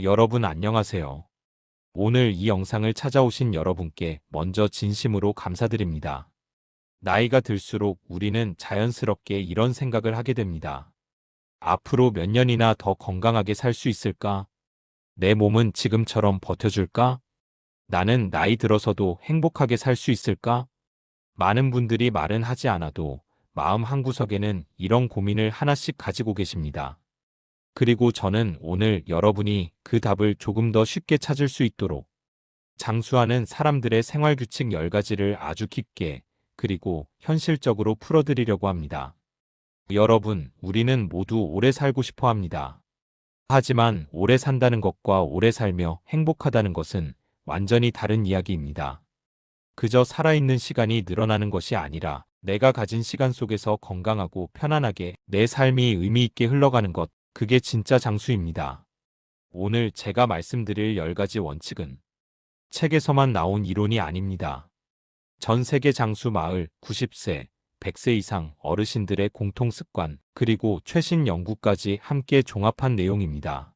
여러분 안녕하세요. 오늘 이 영상을 찾아오신 여러분께 먼저 진심으로 감사드립니다. 나이가 들수록 우리는 자연스럽게 이런 생각을 하게 됩니다. 앞으로 몇 년이나 더 건강하게 살 수 있을까? 내 몸은 지금처럼 버텨줄까? 나는 나이 들어서도 행복하게 살 수 있을까? 많은 분들이 말은 하지 않아도 마음 한구석에는 이런 고민을 하나씩 가지고 계십니다. 그리고 저는 오늘 여러분이 그 답을 조금 더 쉽게 찾을 수 있도록 장수하는 사람들의 생활규칙 10가지를 아주 깊게 그리고 현실적으로 풀어드리려고 합니다. 여러분, 우리는 모두 오래 살고 싶어 합니다. 하지만 오래 산다는 것과 오래 살며 행복하다는 것은 완전히 다른 이야기입니다. 그저 살아있는 시간이 늘어나는 것이 아니라 내가 가진 시간 속에서 건강하고 편안하게 내 삶이 의미 있게 흘러가는 것, 그게 진짜 장수입니다. 오늘 제가 말씀드릴 10가지 원칙은 책에서만 나온 이론이 아닙니다. 전 세계 장수 마을 90세, 100세 이상 어르신들의 공통 습관, 그리고 최신 연구까지 함께 종합한 내용입니다.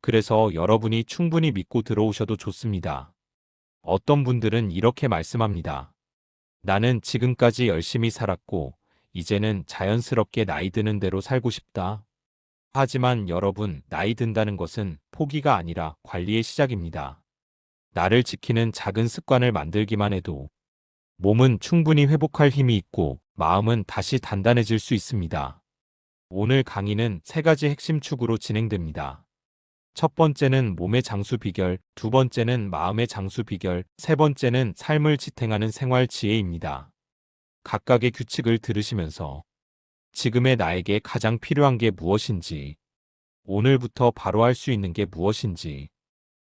그래서 여러분이 충분히 믿고 들어오셔도 좋습니다. 어떤 분들은 이렇게 말씀합니다. 나는 지금까지 열심히 살았고, 이제는 자연스럽게 나이 드는 대로 살고 싶다. 하지만 여러분, 나이 든다는 것은 포기가 아니라 관리의 시작입니다. 나를 지키는 작은 습관을 만들기만 해도 몸은 충분히 회복할 힘이 있고 마음은 다시 단단해질 수 있습니다. 오늘 강의는 3가지 핵심 축으로 진행됩니다. 첫 번째는 몸의 장수 비결, 두 번째는 마음의 장수 비결, 세 번째는 삶을 지탱하는 생활 지혜입니다. 각각의 규칙을 들으시면서 지금의 나에게 가장 필요한 게 무엇인지, 오늘부터 바로 할 수 있는 게 무엇인지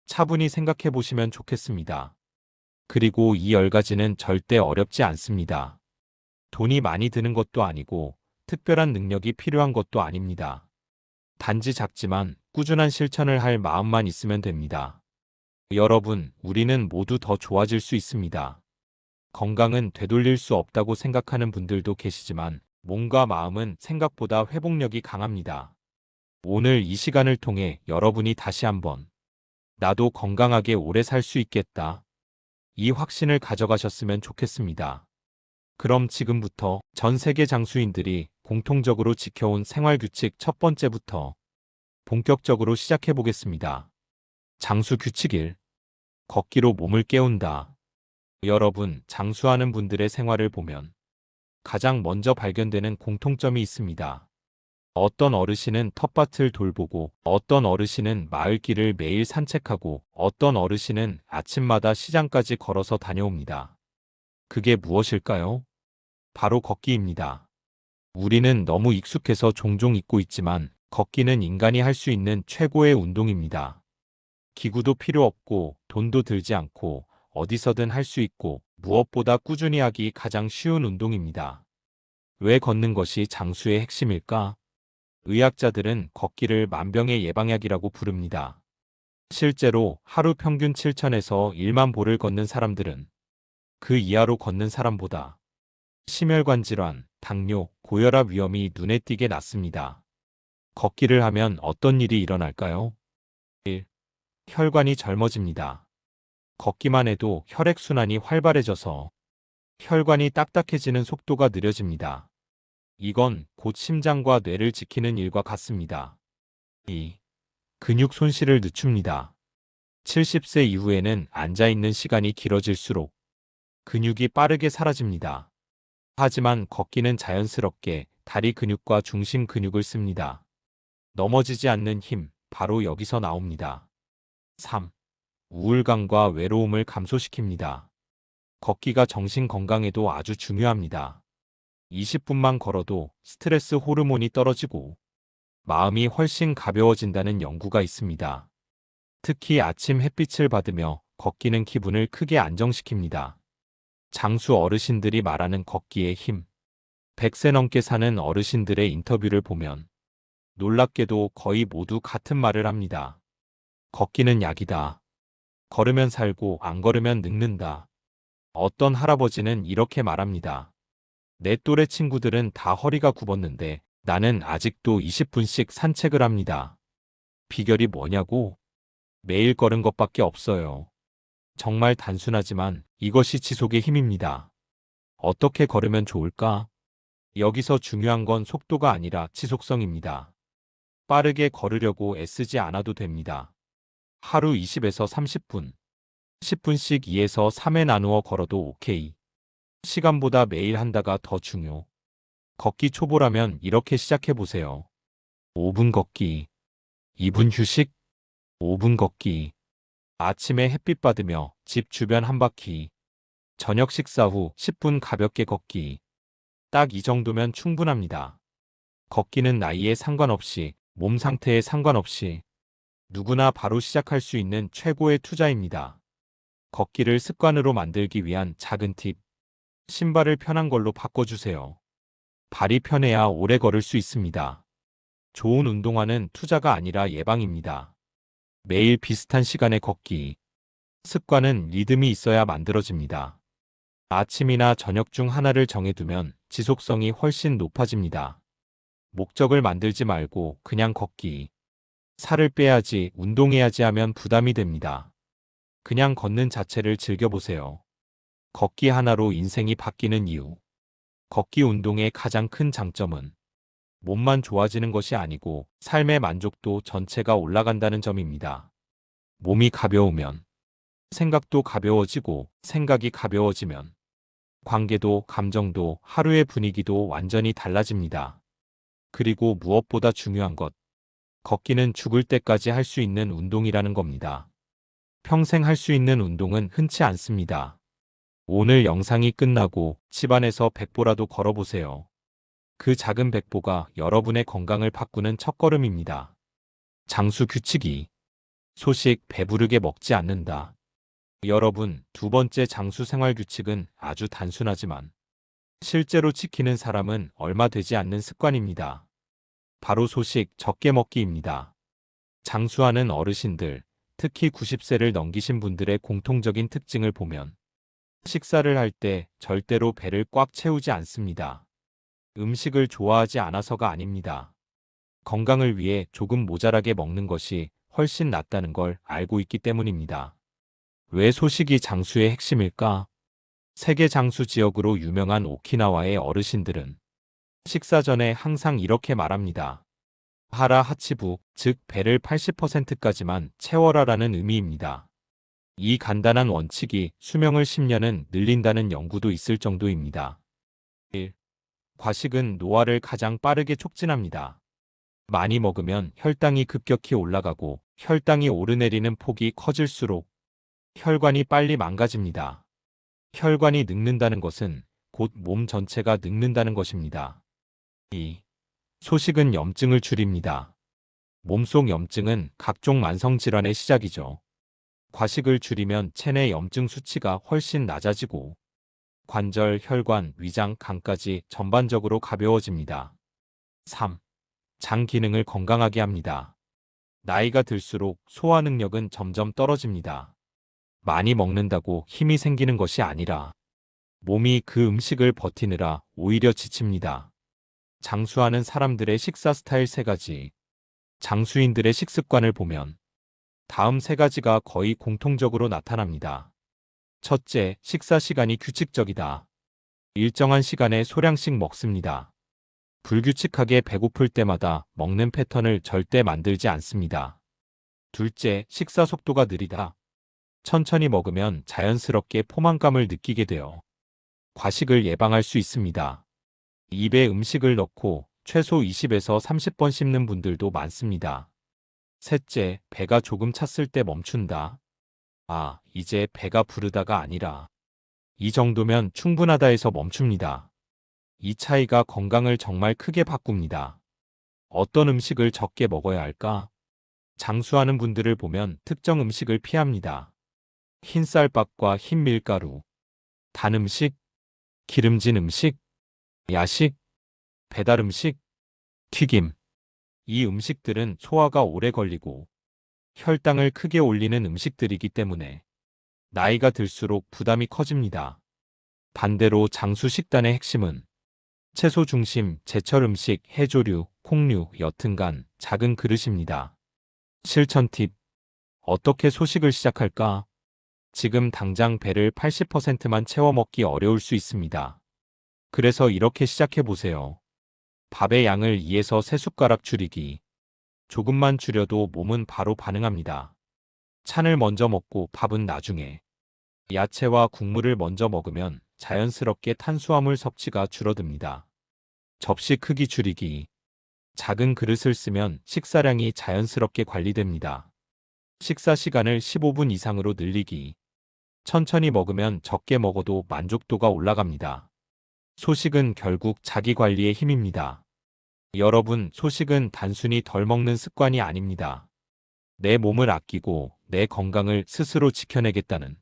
차분히 생각해 보시면 좋겠습니다. 그리고 이 10가지는 절대 어렵지 않습니다. 돈이 많이 드는 것도 아니고 특별한 능력이 필요한 것도 아닙니다. 단지 작지만 꾸준한 실천을 할 마음만 있으면 됩니다. 여러분, 우리는 모두 더 좋아질 수 있습니다. 건강은 되돌릴 수 없다고 생각하는 분들도 계시지만 몸과 마음은 생각보다 회복력이 강합니다. 오늘 이 시간을 통해 여러분이 다시 한번 나도 건강하게 오래 살 수 있겠다, 이 확신을 가져가셨으면 좋겠습니다. 그럼 지금부터 전 세계 장수인들이 공통적으로 지켜온 생활규칙 첫 번째부터 본격적으로 시작해 보겠습니다. 장수 규칙 1. 걷기로 몸을 깨운다. 여러분, 장수하는 분들의 생활을 보면 가장 먼저 발견되는 공통점이 있습니다. 어떤 어르신은 텃밭을 돌보고, 어떤 어르신은 마을길을 매일 산책하고, 어떤 어르신은 아침마다 시장까지 걸어서 다녀옵니다. 그게 무엇일까요? 바로 걷기입니다. 우리는 너무 익숙해서 종종 잊고 있지만 걷기는 인간이 할 수 있는 최고의 운동입니다. 기구도 필요 없고 돈도 들지 않고 어디서든 할 수 있고 무엇보다 꾸준히 하기 가장 쉬운 운동입니다. 왜 걷는 것이 장수의 핵심일까? 의학자들은 걷기를 만병의 예방약이라고 부릅니다. 실제로 하루 평균 7,000에서 1만 보를 걷는 사람들은 그 이하로 걷는 사람보다 심혈관 질환, 당뇨, 고혈압 위험이 눈에 띄게 낮습니다. 걷기를 하면 어떤 일이 일어날까요? 1. 혈관이 젊어집니다. 걷기만 해도 혈액순환이 활발해져서 혈관이 딱딱해지는 속도가 느려집니다. 이건 곧 심장과 뇌를 지키는 일과 같습니다. 2. 근육 손실을 늦춥니다. 70세 이후에는 앉아있는 시간이 길어질수록 근육이 빠르게 사라집니다. 하지만 걷기는 자연스럽게 다리 근육과 중심 근육을 씁니다. 넘어지지 않는 힘, 바로 여기서 나옵니다. 3. 우울감과 외로움을 감소시킵니다. 걷기가 정신 건강에도 아주 중요합니다. 20분만 걸어도 스트레스 호르몬이 떨어지고 마음이 훨씬 가벼워진다는 연구가 있습니다. 특히 아침 햇빛을 받으며 걷기는 기분을 크게 안정시킵니다. 장수 어르신들이 말하는 걷기의 힘. 100세 넘게 사는 어르신들의 인터뷰를 보면 놀랍게도 거의 모두 같은 말을 합니다. 걷기는 약이다. 걸으면 살고 안 걸으면 늙는다. 어떤 할아버지는 이렇게 말합니다. 내 또래 친구들은 다 허리가 굽었는데 나는 아직도 20분씩 산책을 합니다. 비결이 뭐냐고? 매일 걸은 것밖에 없어요. 정말 단순하지만 이것이 지속의 힘입니다. 어떻게 걸으면 좋을까? 여기서 중요한 건 속도가 아니라 지속성입니다. 빠르게 걸으려고 애쓰지 않아도 됩니다. 하루 20에서 30분, 10분씩 2에서 3회 나누어 걸어도 오케이. 시간보다 매일 한다가 더 중요. 걷기 초보라면 이렇게 시작해보세요. 5분 걷기, 2분 휴식, 5분 걷기. 아침에 햇빛 받으며 집 주변 한 바퀴. 저녁 식사 후 10분 가볍게 걷기. 딱 이 정도면 충분합니다. 걷기는 나이에 상관없이, 몸 상태에 상관없이 누구나 바로 시작할 수 있는 최고의 투자입니다. 걷기를 습관으로 만들기 위한 작은 팁. 신발을 편한 걸로 바꿔주세요. 발이 편해야 오래 걸을 수 있습니다. 좋은 운동화는 투자가 아니라 예방입니다. 매일 비슷한 시간에 걷기. 습관은 리듬이 있어야 만들어집니다. 아침이나 저녁 중 하나를 정해두면 지속성이 훨씬 높아집니다. 목적을 만들지 말고 그냥 걷기. 살을 빼야지, 운동해야지 하면 부담이 됩니다. 그냥 걷는 자체를 즐겨보세요. 걷기 하나로 인생이 바뀌는 이유. 걷기 운동의 가장 큰 장점은 몸만 좋아지는 것이 아니고 삶의 만족도 전체가 올라간다는 점입니다. 몸이 가벼우면 생각도 가벼워지고, 생각이 가벼워지면 관계도, 감정도, 하루의 분위기도 완전히 달라집니다. 그리고 무엇보다 중요한 것. 걷기는 죽을 때까지 할 수 있는 운동이라는 겁니다. 평생 할 수 있는 운동은 흔치 않습니다. 오늘 영상이 끝나고 집안에서 100보라도 걸어보세요. 그 작은 100보가 여러분의 건강을 바꾸는 첫걸음입니다. 장수 규칙이. 소식 배부르게 먹지 않는다. 여러분, 두 번째 장수 생활 규칙은 아주 단순하지만 실제로 지키는 사람은 얼마 되지 않는 습관입니다. 바로 소식 적게 먹기입니다. 장수하는 어르신들, 특히 90세를 넘기신 분들의 공통적인 특징을 보면 식사를 할 때 절대로 배를 꽉 채우지 않습니다. 음식을 좋아하지 않아서가 아닙니다. 건강을 위해 조금 모자라게 먹는 것이 훨씬 낫다는 걸 알고 있기 때문입니다. 왜 소식이 장수의 핵심일까? 세계 장수 지역으로 유명한 오키나와의 어르신들은 식사 전에 항상 이렇게 말합니다. 하라 하치부, 즉 배를 80%까지만 채워라라는 의미입니다. 이 간단한 원칙이 수명을 10년은 늘린다는 연구도 있을 정도입니다. 1. 과식은 노화를 가장 빠르게 촉진합니다. 많이 먹으면 혈당이 급격히 올라가고, 혈당이 오르내리는 폭이 커질수록 혈관이 빨리 망가집니다. 혈관이 늙는다는 것은 곧 몸 전체가 늙는다는 것입니다. 2. 소식은 염증을 줄입니다. 몸속 염증은 각종 만성질환의 시작이죠. 과식을 줄이면 체내 염증 수치가 훨씬 낮아지고 관절, 혈관, 위장, 간까지 전반적으로 가벼워집니다. 3. 장 기능을 건강하게 합니다. 나이가 들수록 소화 능력은 점점 떨어집니다. 많이 먹는다고 힘이 생기는 것이 아니라 몸이 그 음식을 버티느라 오히려 지칩니다. 장수하는 사람들의 식사 스타일 3가지. 장수인들의 식습관을 보면 다음 3가지가 거의 공통적으로 나타납니다. 첫째, 식사 시간이 규칙적이다. 일정한 시간에 소량씩 먹습니다. 불규칙하게 배고플 때마다 먹는 패턴을 절대 만들지 않습니다. 둘째, 식사 속도가 느리다. 천천히 먹으면 자연스럽게 포만감을 느끼게 되어 과식을 예방할 수 있습니다. 입에 음식을 넣고 최소 20에서 30번 씹는 분들도 많습니다. 셋째, 배가 조금 찼을 때 멈춘다. 아, 이제 배가 부르다가 아니라 이 정도면 충분하다에서 멈춥니다. 이 차이가 건강을 정말 크게 바꿉니다. 어떤 음식을 적게 먹어야 할까? 장수하는 분들을 보면 특정 음식을 피합니다. 흰 쌀밥과 흰 밀가루, 단 음식, 기름진 음식, 야식, 배달 음식, 튀김. 이 음식들은 소화가 오래 걸리고 혈당을 크게 올리는 음식들이기 때문에 나이가 들수록 부담이 커집니다. 반대로 장수 식단의 핵심은 채소 중심, 제철 음식, 해조류, 콩류, 옅은 간, 작은 그릇입니다. 실천 팁. 어떻게 소식을 시작할까? 지금 당장 배를 80%만 채워 먹기 어려울 수 있습니다. 그래서 이렇게 시작해 보세요. 밥의 양을 2에서 3숟가락 줄이기. 조금만 줄여도 몸은 바로 반응합니다. 찬을 먼저 먹고 밥은 나중에. 야채와 국물을 먼저 먹으면 자연스럽게 탄수화물 섭취가 줄어듭니다. 접시 크기 줄이기. 작은 그릇을 쓰면 식사량이 자연스럽게 관리됩니다. 식사 시간을 15분 이상으로 늘리기. 천천히 먹으면 적게 먹어도 만족도가 올라갑니다. 소식은 결국 자기 관리의 힘입니다. 여러분, 소식은 단순히 덜 먹는 습관이 아닙니다. 내 몸을 아끼고 내 건강을 스스로 지켜내겠다는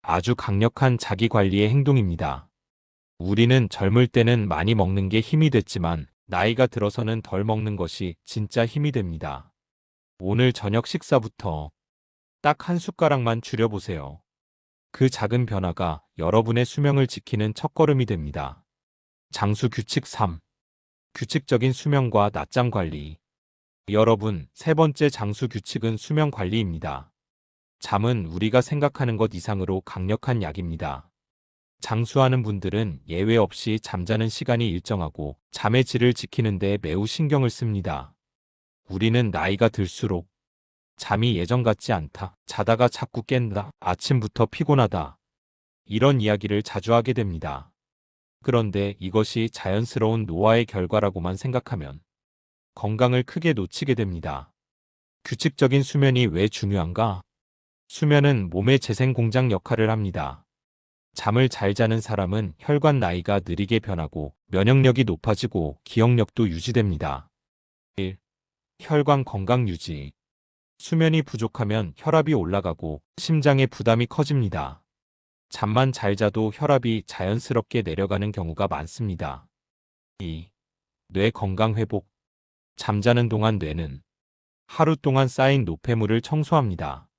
아주 강력한 자기 관리의 행동입니다. 우리는 젊을 때는 많이 먹는 게 힘이 됐지만 나이가 들어서는 덜 먹는 것이 진짜 힘이 됩니다. 오늘 저녁 식사부터 딱 한 숟가락만 줄여보세요. 그 작은 변화가 여러분의 수명을 지키는 첫걸음이 됩니다. 장수 규칙 3. 규칙적인 수면과 낮잠 관리. 여러분, 세 번째 장수 규칙은 수면 관리입니다. 잠은 우리가 생각하는 것 이상으로 강력한 약입니다. 장수하는 분들은 예외 없이 잠자는 시간이 일정하고 잠의 질을 지키는 데 매우 신경을 씁니다. 우리는 나이가 들수록 잠이 예전 같지 않다, 자다가 자꾸 깬다, 아침부터 피곤하다, 이런 이야기를 자주 하게 됩니다. 그런데 이것이 자연스러운 노화의 결과라고만 생각하면 건강을 크게 놓치게 됩니다. 규칙적인 수면이 왜 중요한가? 수면은 몸의 재생 공장 역할을 합니다. 잠을 잘 자는 사람은 혈관 나이가 느리게 변하고 면역력이 높아지고 기억력도 유지됩니다. 1. 혈관 건강 유지. 수면이 부족하면 혈압이 올라가고 심장의 부담이 커집니다. 잠만 잘 자도 혈압이 자연스럽게 내려가는 경우가 많습니다. 2. 뇌 건강 회복. 잠자는 동안 뇌는 하루 동안 쌓인 노폐물을 청소합니다.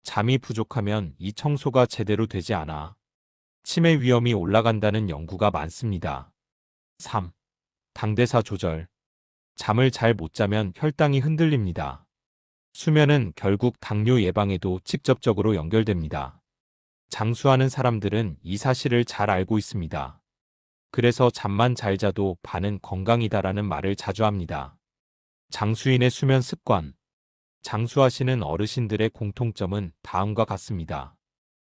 잠이 부족하면 이 청소가 제대로 되지 않아 치매 위험이 올라간다는 연구가 많습니다. 3. 당대사 조절. 잠을 잘 못 자면 혈당이 흔들립니다. 수면은 결국 당뇨 예방에도 직접적으로 연결됩니다. 장수하는 사람들은 이 사실을 잘 알고 있습니다. 그래서 잠만 잘 자도 반은 건강이다라는 말을 자주 합니다. 장수인의 수면 습관. 장수하시는 어르신들의 공통점은 다음과 같습니다.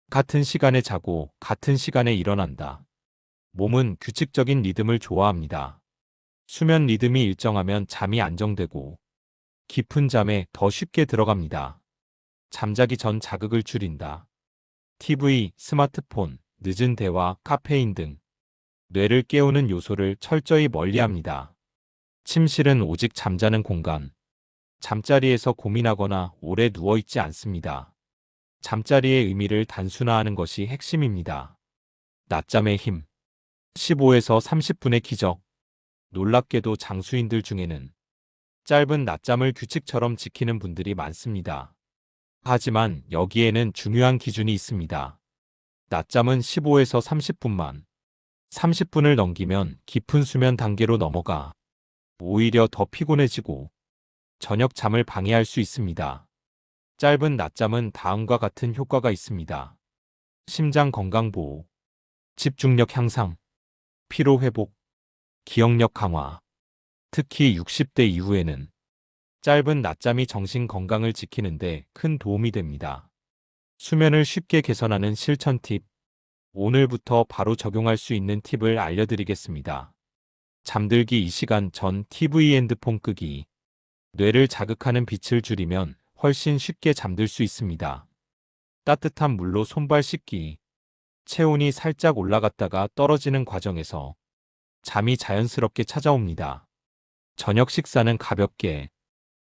같은 시간에 자고 같은 시간에 일어난다. 몸은 규칙적인 리듬을 좋아합니다. 수면 리듬이 일정하면 잠이 안정되고 깊은 잠에 더 쉽게 들어갑니다. 잠자기 전 자극을 줄인다. TV, 스마트폰, 늦은 대화, 카페인 등 뇌를 깨우는 요소를 철저히 멀리합니다. 침실은 오직 잠자는 공간. 잠자리에서 고민하거나 오래 누워있지 않습니다. 잠자리의 의미를 단순화하는 것이 핵심입니다. 낮잠의 힘. 15에서 30분의 기적. 놀랍게도 장수인들 중에는 짧은 낮잠을 규칙처럼 지키는 분들이 많습니다. 하지만 여기에는 중요한 기준이 있습니다. 낮잠은 15에서 30분만. 30분을 넘기면 깊은 수면 단계로 넘어가 오히려 더 피곤해지고 저녁 잠을 방해할 수 있습니다. 짧은 낮잠은 다음과 같은 효과가 있습니다. 심장 건강 보호, 집중력 향상, 피로 회복, 기억력 강화. 특히 60대 이후에는 짧은 낮잠이 정신 건강을 지키는데 큰 도움이 됩니다. 수면을 쉽게 개선하는 실천 팁. 오늘부터 바로 적용할 수 있는 팁을 알려드리겠습니다. 잠들기 2시간 전 TV 핸드폰 끄기. 뇌를 자극하는 빛을 줄이면 훨씬 쉽게 잠들 수 있습니다. 따뜻한 물로 손발 씻기. 체온이 살짝 올라갔다가 떨어지는 과정에서 잠이 자연스럽게 찾아옵니다. 저녁 식사는 가볍게.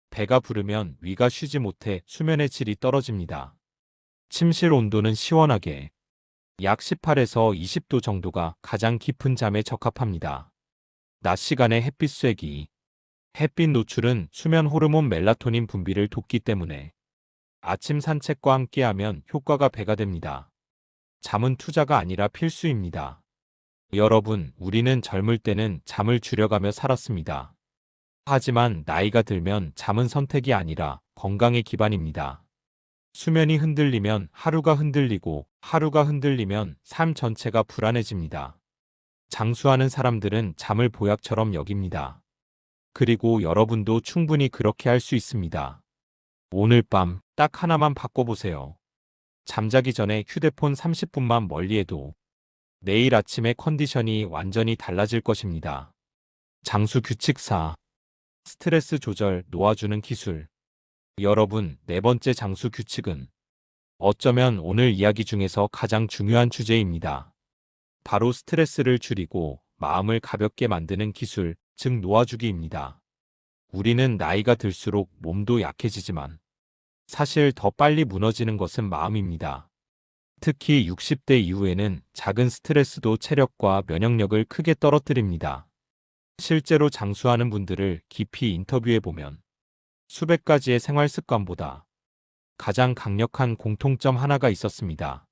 배가 부르면 위가 쉬지 못해 수면의 질이 떨어집니다. 침실 온도는 시원하게. 약 18에서 20도 정도가 가장 깊은 잠에 적합합니다. 낮 시간에 햇빛 쐬기. 햇빛 노출은 수면 호르몬 멜라토닌 분비를 돕기 때문에 아침 산책과 함께하면 효과가 배가 됩니다. 잠은 투자가 아니라 필수입니다. 여러분, 우리는 젊을 때는 잠을 줄여가며 살았습니다. 하지만 나이가 들면 잠은 선택이 아니라 건강의 기반입니다. 수면이 흔들리면 하루가 흔들리고 하루가 흔들리면 삶 전체가 불안해집니다. 장수하는 사람들은 잠을 보약처럼 여깁니다. 그리고 여러분도 충분히 그렇게 할 수 있습니다. 오늘 밤 딱 하나만 바꿔보세요. 잠자기 전에 휴대폰 30분만 멀리해도 내일 아침의 컨디션이 완전히 달라질 것입니다. 장수 규칙 4. 스트레스 조절 놓아주는 기술. 여러분, 네 번째 장수 규칙은 어쩌면 오늘 이야기 중에서 가장 중요한 주제입니다. 바로 스트레스를 줄이고 마음을 가볍게 만드는 기술, 즉 놓아주기입니다. 우리는 나이가 들수록 몸도 약해지지만 사실 더 빨리 무너지는 것은 마음입니다. 특히 60대 이후에는 작은 스트레스도 체력과 면역력을 크게 떨어뜨립니다. 실제로 장수하는 분들을 깊이 인터뷰해보면 수백 가지의 생활 습관보다 가장 강력한 공통점 하나가 있었습니다.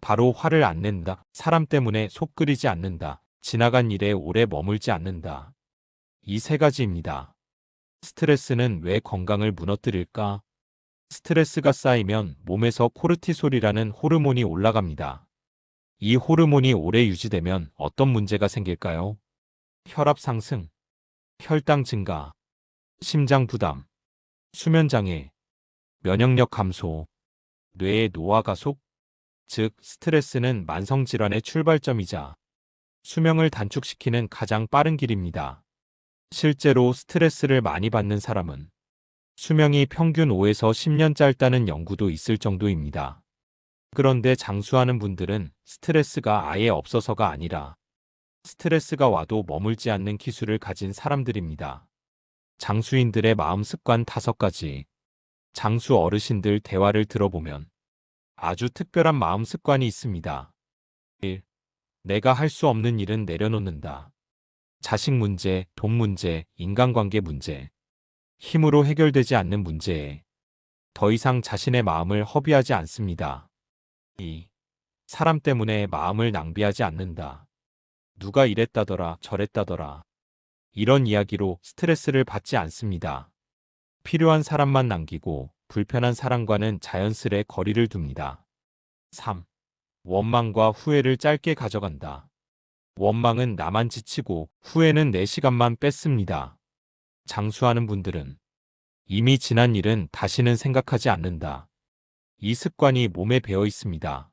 바로 화를 안 낸다, 사람 때문에 속 끓이지 않는다, 지나간 일에 오래 머물지 않는다. 이 세 가지입니다. 스트레스는 왜 건강을 무너뜨릴까? 스트레스가 쌓이면 몸에서 코르티솔이라는 호르몬이 올라갑니다. 이 호르몬이 오래 유지되면 어떤 문제가 생길까요? 혈압 상승, 혈당 증가, 심장 부담, 수면 장애, 면역력 감소, 뇌의 노화 가속, 즉 스트레스는 만성 질환의 출발점이자 수명을 단축시키는 가장 빠른 길입니다. 실제로 스트레스를 많이 받는 사람은 수명이 평균 5에서 10년 짧다는 연구도 있을 정도입니다. 그런데 장수하는 분들은 스트레스가 아예 없어서가 아니라 스트레스가 와도 머물지 않는 기술을 가진 사람들입니다. 장수인들의 마음 습관 5가지. 장수 어르신들 대화를 들어보면 아주 특별한 마음 습관이 있습니다. 1. 내가 할 수 없는 일은 내려놓는다. 자식 문제, 돈 문제, 인간관계 문제, 힘으로 해결되지 않는 문제에 더 이상 자신의 마음을 허비하지 않습니다. 2. 사람 때문에 마음을 낭비하지 않는다. 누가 이랬다더라, 저랬다더라. 이런 이야기로 스트레스를 받지 않습니다. 필요한 사람만 남기고 불편한 사람과는 자연스레 거리를 둡니다. 3. 원망과 후회를 짧게 가져간다. 원망은 나만 지치고 후회는 내 시간만 뺐습니다. 장수하는 분들은 이미 지난 일은 다시는 생각하지 않는다. 이 습관이 몸에 배어 있습니다.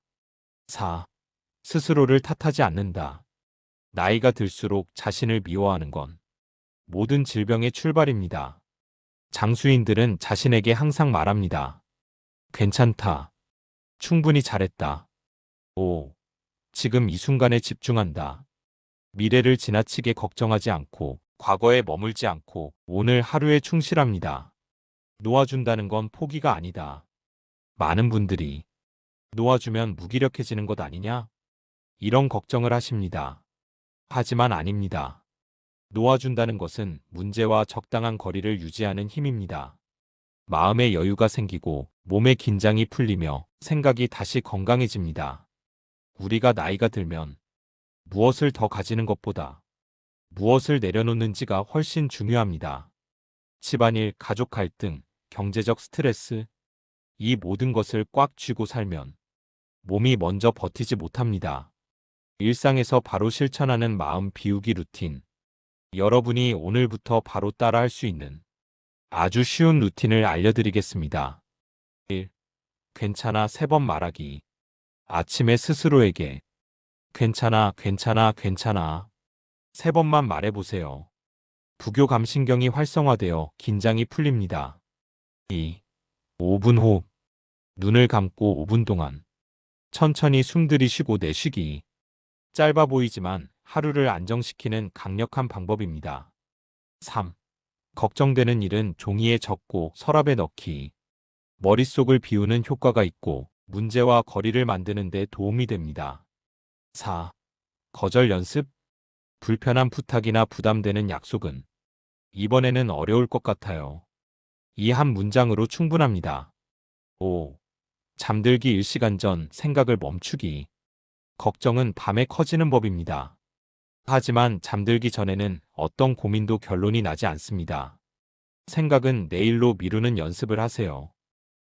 4. 스스로를 탓하지 않는다. 나이가 들수록 자신을 미워하는 건 모든 질병의 출발입니다. 장수인들은 자신에게 항상 말합니다. 괜찮다. 충분히 잘했다. 오, 지금 이 순간에 집중한다. 미래를 지나치게 걱정하지 않고 과거에 머물지 않고 오늘 하루에 충실합니다. 놓아준다는 건 포기가 아니다. 많은 분들이 놓아주면 무기력해지는 것 아니냐? 이런 걱정을 하십니다. 하지만 아닙니다. 놓아준다는 것은 문제와 적당한 거리를 유지하는 힘입니다. 마음의 여유가 생기고 몸의 긴장이 풀리며 생각이 다시 건강해집니다. 우리가 나이가 들면 무엇을 더 가지는 것보다 무엇을 내려놓는지가 훨씬 중요합니다. 집안일, 가족 갈등, 경제적 스트레스, 이 모든 것을 꽉 쥐고 살면 몸이 먼저 버티지 못합니다. 일상에서 바로 실천하는 마음 비우기 루틴. 여러분이 오늘부터 바로 따라할 수 있는 아주 쉬운 루틴을 알려드리겠습니다. 1. 괜찮아 3번 말하기. 아침에 스스로에게 괜찮아, 괜찮아, 괜찮아 3번만 말해보세요. 부교 감신경이 활성화되어 긴장이 풀립니다. 2. 5분 호흡. 눈을 감고 5분 동안 천천히 숨 들이쉬고 내쉬기. 짧아 보이지만 하루를 안정시키는 강력한 방법입니다. 3. 걱정되는 일은 종이에 적고 서랍에 넣기. 머릿속을 비우는 효과가 있고 문제와 거리를 만드는 데 도움이 됩니다. 4. 거절 연습. 불편한 부탁이나 부담되는 약속은 이번에는 어려울 것 같아요. 이 한 문장으로 충분합니다. 5. 잠들기 1시간 전 생각을 멈추기. 걱정은 밤에 커지는 법입니다. 하지만 잠들기 전에는 어떤 고민도 결론이 나지 않습니다. 생각은 내일로 미루는 연습을 하세요.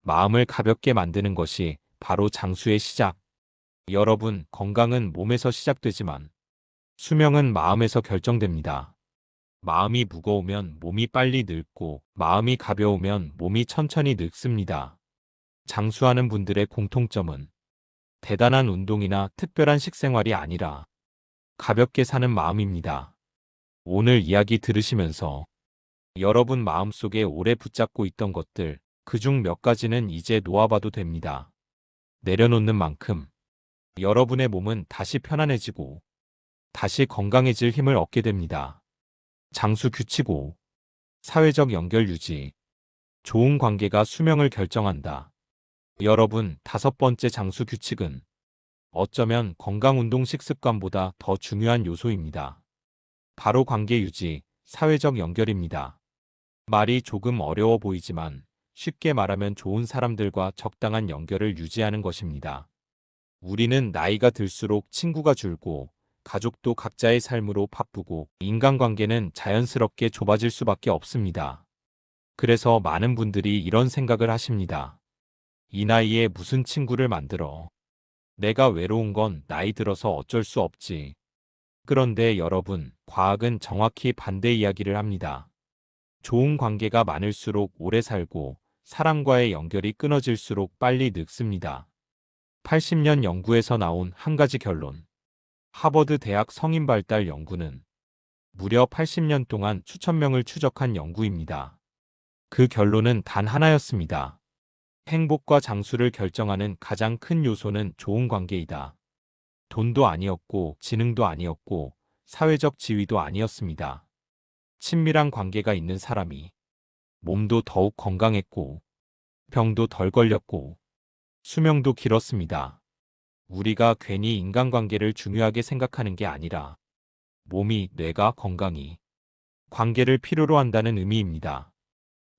마음을 가볍게 만드는 것이 바로 장수의 시작. 여러분, 건강은 몸에서 시작되지만 수명은 마음에서 결정됩니다. 마음이 무거우면 몸이 빨리 늙고 마음이 가벼우면 몸이 천천히 늙습니다. 장수하는 분들의 공통점은 대단한 운동이나 특별한 식생활이 아니라 가볍게 사는 마음입니다. 오늘 이야기 들으시면서 여러분 마음속에 오래 붙잡고 있던 것들, 그중 몇 가지는 이제 놓아봐도 됩니다. 내려놓는 만큼 여러분의 몸은 다시 편안해지고 다시 건강해질 힘을 얻게 됩니다. 장수 규칙 5. 사회적 연결 유지. 좋은 관계가 수명을 결정한다. 여러분, 다섯 번째 장수 규칙은 어쩌면 건강운동 식습관보다 더 중요한 요소입니다. 바로 관계 유지, 사회적 연결입니다. 말이 조금 어려워 보이지만 쉽게 말하면 좋은 사람들과 적당한 연결을 유지하는 것입니다. 우리는 나이가 들수록 친구가 줄고 가족도 각자의 삶으로 바쁘고 인간관계는 자연스럽게 좁아질 수밖에 없습니다. 그래서 많은 분들이 이런 생각을 하십니다. 이 나이에 무슨 친구를 만들어. 내가 외로운 건 나이 들어서 어쩔 수 없지. 그런데 여러분, 과학은 정확히 반대 이야기를 합니다. 좋은 관계가 많을수록 오래 살고 사람과의 연결이 끊어질수록 빨리 늙습니다. 80년 연구에서 나온 한 가지 결론. 하버드 대학 성인 발달 연구는 무려 80년 동안 수천 명을 추적한 연구입니다. 그 결론은 단 하나였습니다. 행복과 장수를 결정하는 가장 큰 요소는 좋은 관계이다. 돈도 아니었고 지능도 아니었고 사회적 지위도 아니었습니다. 친밀한 관계가 있는 사람이 몸도 더욱 건강했고 병도 덜 걸렸고 수명도 길었습니다. 우리가 괜히 인간관계를 중요하게 생각하는 게 아니라 몸이, 뇌가 건강이 관계를 필요로 한다는 의미입니다.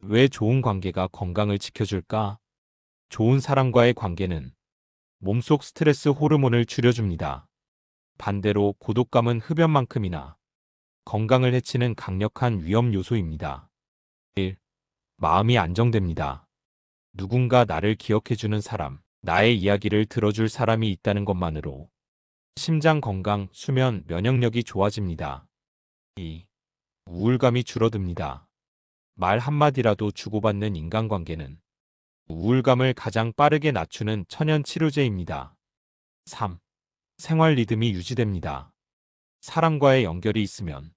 왜 좋은 관계가 건강을 지켜줄까? 좋은 사람과의 관계는 몸속 스트레스 호르몬을 줄여줍니다. 반대로 고독감은 흡연만큼이나 건강을 해치는 강력한 위험 요소입니다. 1. 마음이 안정됩니다. 누군가 나를 기억해주는 사람, 나의 이야기를 들어줄 사람이 있다는 것만으로 심장 건강, 수면, 면역력이 좋아집니다. 2. 우울감이 줄어듭니다. 말 한마디라도 주고받는 인간관계는 우울감을 가장 빠르게 낮추는 천연 치료제입니다. 3. 생활 리듬이 유지됩니다. 사람과의 연결이 있으면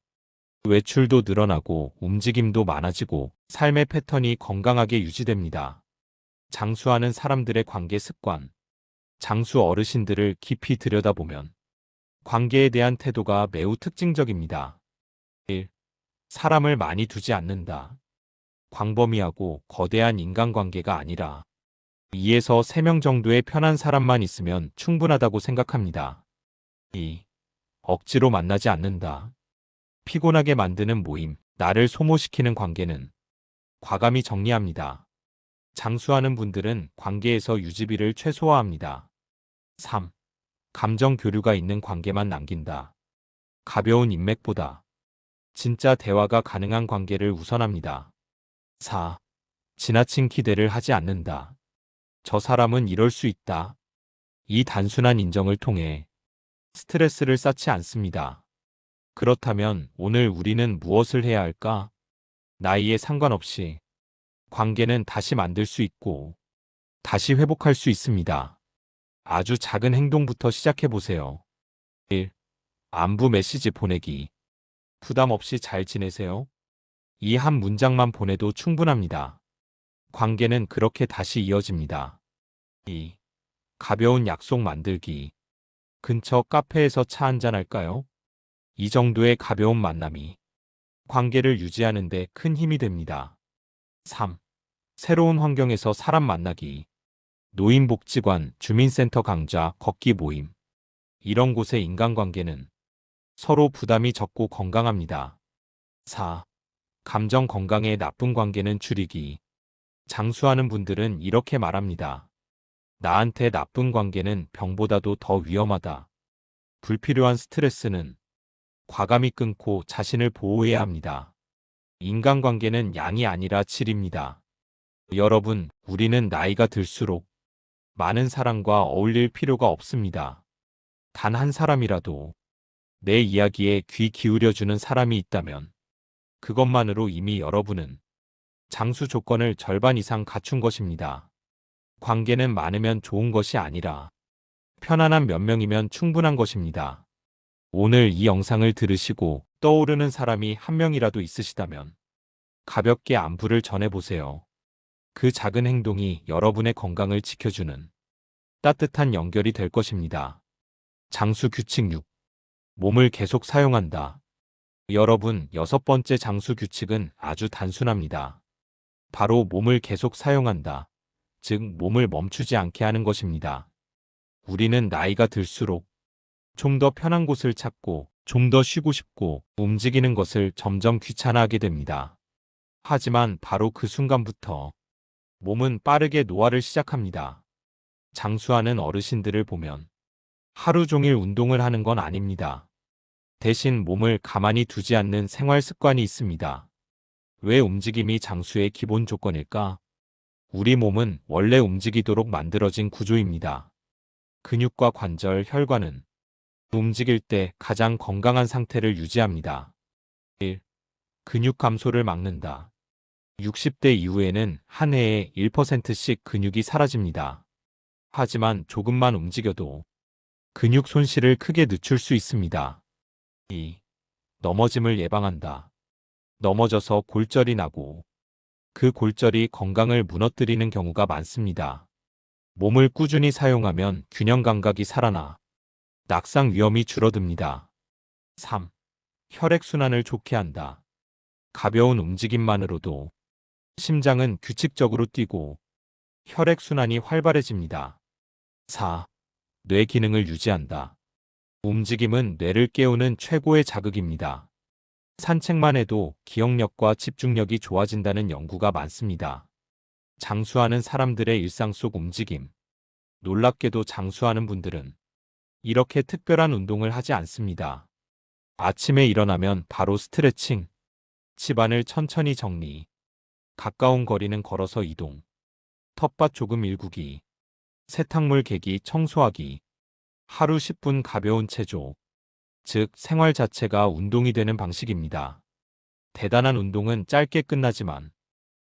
외출도 늘어나고 움직임도 많아지고 삶의 패턴이 건강하게 유지됩니다. 장수하는 사람들의 관계 습관. 장수 어르신들을 깊이 들여다보면 관계에 대한 태도가 매우 특징적입니다. 1. 사람을 많이 두지 않는다. 광범위하고 거대한 인간관계가 아니라 2에서 3명 정도의 편한 사람만 있으면 충분하다고 생각합니다. 2. 억지로 만나지 않는다. 피곤하게 만드는 모임, 나를 소모시키는 관계는 과감히 정리합니다. 장수하는 분들은 관계에서 유지비를 최소화합니다. 3. 감정 교류가 있는 관계만 남긴다. 가벼운 인맥보다 진짜 대화가 가능한 관계를 우선합니다. 4. 지나친 기대를 하지 않는다. 저 사람은 이럴 수 있다. 이 단순한 인정을 통해 스트레스를 쌓지 않습니다. 그렇다면 오늘 우리는 무엇을 해야 할까? 나이에 상관없이 관계는 다시 만들 수 있고 다시 회복할 수 있습니다. 아주 작은 행동부터 시작해 보세요. 1. 안부 메시지 보내기. 부담 없이 잘 지내세요? 이 한 문장만 보내도 충분합니다. 관계는 그렇게 다시 이어집니다. 2. 가벼운 약속 만들기. 근처 카페에서 차 한잔 할까요? 이 정도의 가벼운 만남이 관계를 유지하는 데 큰 힘이 됩니다. 3. 새로운 환경에서 사람 만나기. 노인복지관, 주민센터 강좌, 걷기 모임. 이런 곳의 인간관계는 서로 부담이 적고 건강합니다. 4. 감정 건강에 나쁜 관계는 줄이기. 장수하는 분들은 이렇게 말합니다. 나한테 나쁜 관계는 병보다도 더 위험하다. 불필요한 스트레스는 과감히 끊고 자신을 보호해야 합니다. 인간관계는 양이 아니라 질입니다. 여러분, 우리는 나이가 들수록 많은 사람과 어울릴 필요가 없습니다. 단 한 사람이라도 내 이야기에 귀 기울여주는 사람이 있다면 그것만으로 이미 여러분은 장수 조건을 절반 이상 갖춘 것입니다. 관계는 많으면 좋은 것이 아니라 편안한 몇 명이면 충분한 것입니다. 오늘 이 영상을 들으시고 떠오르는 사람이 한 명이라도 있으시다면 가볍게 안부를 전해보세요. 그 작은 행동이 여러분의 건강을 지켜주는 따뜻한 연결이 될 것입니다. 장수 규칙 6. 몸을 계속 사용한다. 여러분, 6번째 장수 규칙은 아주 단순합니다. 바로 몸을 계속 사용한다. 즉, 몸을 멈추지 않게 하는 것입니다. 우리는 나이가 들수록 좀 더 편한 곳을 찾고 좀 더 쉬고 싶고 움직이는 것을 점점 귀찮아하게 됩니다. 하지만 바로 그 순간부터 몸은 빠르게 노화를 시작합니다. 장수하는 어르신들을 보면 하루 종일 운동을 하는 건 아닙니다. 대신 몸을 가만히 두지 않는 생활 습관이 있습니다. 왜 움직임이 장수의 기본 조건일까? 우리 몸은 원래 움직이도록 만들어진 구조입니다. 근육과 관절, 혈관은 움직일 때 가장 건강한 상태를 유지합니다. 1. 근육 감소를 막는다. 60대 이후에는 한 해에 1%씩 근육이 사라집니다. 하지만 조금만 움직여도 근육 손실을 크게 늦출 수 있습니다. 2. 넘어짐을 예방한다. 넘어져서 골절이 나고 그 골절이 건강을 무너뜨리는 경우가 많습니다. 몸을 꾸준히 사용하면 균형 감각이 살아나 낙상 위험이 줄어듭니다. 3. 혈액순환을 좋게 한다. 가벼운 움직임만으로도 심장은 규칙적으로 뛰고 혈액순환이 활발해집니다. 4. 뇌 기능을 유지한다. 움직임은 뇌를 깨우는 최고의 자극입니다. 산책만 해도 기억력과 집중력이 좋아진다는 연구가 많습니다. 장수하는 사람들의 일상 속 움직임. 놀랍게도 장수하는 분들은 이렇게 특별한 운동을 하지 않습니다. 아침에 일어나면 바로 스트레칭, 집안을 천천히 정리, 가까운 거리는 걸어서 이동, 텃밭 조금 일구기, 세탁물 개기 청소하기, 하루 10분 가벼운 체조, 즉 생활 자체가 운동이 되는 방식입니다. 대단한 운동은 짧게 끝나지만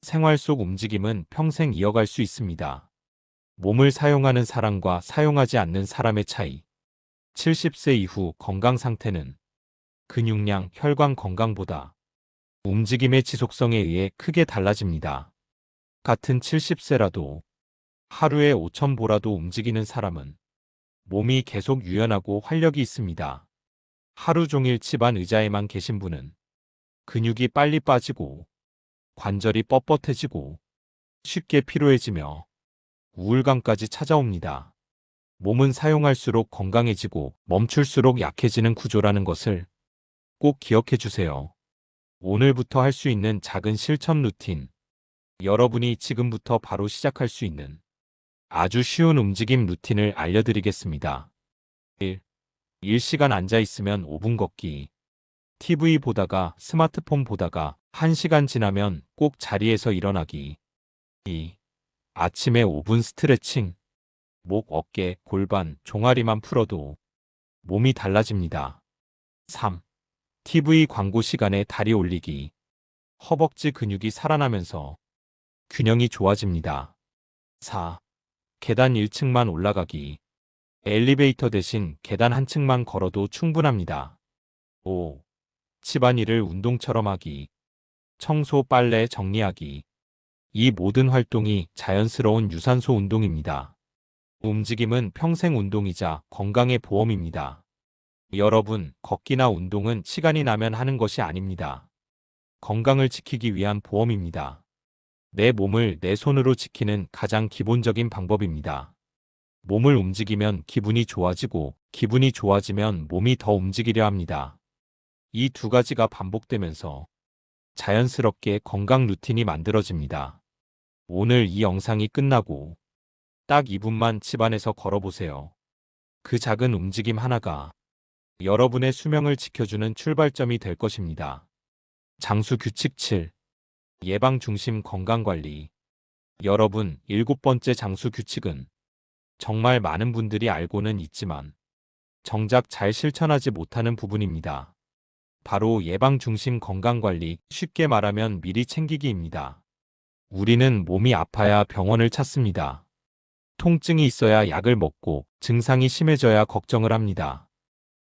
생활 속 움직임은 평생 이어갈 수 있습니다. 몸을 사용하는 사람과 사용하지 않는 사람의 차이. 70세 이후 건강 상태는 근육량, 혈관 건강보다 움직임의 지속성에 의해 크게 달라집니다. 같은 70세라도 하루에 5,000보라도 움직이는 사람은 몸이 계속 유연하고 활력이 있습니다. 하루 종일 집안 의자에만 계신 분은 근육이 빨리 빠지고 관절이 뻣뻣해지고 쉽게 피로해지며 우울감까지 찾아옵니다. 몸은 사용할수록 건강해지고 멈출수록 약해지는 구조라는 것을 꼭 기억해 주세요. 오늘부터 할 수 있는 작은 실천 루틴. 여러분이 지금부터 바로 시작할 수 있는 아주 쉬운 움직임 루틴을 알려드리겠습니다. 1. 일시간 앉아있으면 5분 걷기. TV 보다가 스마트폰 보다가 1시간 지나면 꼭 자리에서 일어나기. 2. 아침에 5분 스트레칭. 목, 어깨, 골반, 종아리만 풀어도 몸이 달라집니다. 3. TV 광고 시간에 다리 올리기. 허벅지 근육이 살아나면서 균형이 좋아집니다. 4. 계단 1층만 올라가기. 엘리베이터 대신 계단 한 층만 걸어도 충분합니다. 5. 집안일을 운동처럼 하기. 청소, 빨래, 정리하기. 이 모든 활동이 자연스러운 유산소 운동입니다. 움직임은 평생 운동이자 건강의 보험입니다. 여러분, 걷기나 운동은 시간이 나면 하는 것이 아닙니다. 건강을 지키기 위한 보험입니다. 내 몸을 내 손으로 지키는 가장 기본적인 방법입니다. 몸을 움직이면 기분이 좋아지고 기분이 좋아지면 몸이 더 움직이려 합니다. 이 두 가지가 반복되면서 자연스럽게 건강 루틴이 만들어집니다. 오늘 이 영상이 끝나고 딱 2분만 집안에서 걸어보세요. 그 작은 움직임 하나가 여러분의 수명을 지켜주는 출발점이 될 것입니다. 장수 규칙 7. 예방 중심 건강관리. 여러분, 일곱 번째 장수 규칙은 정말 많은 분들이 알고는 있지만 정작 잘 실천하지 못하는 부분입니다. 바로 예방 중심 건강관리, 쉽게 말하면 미리 챙기기입니다. 우리는 몸이 아파야 병원을 찾습니다. 통증이 있어야 약을 먹고 증상이 심해져야 걱정을 합니다.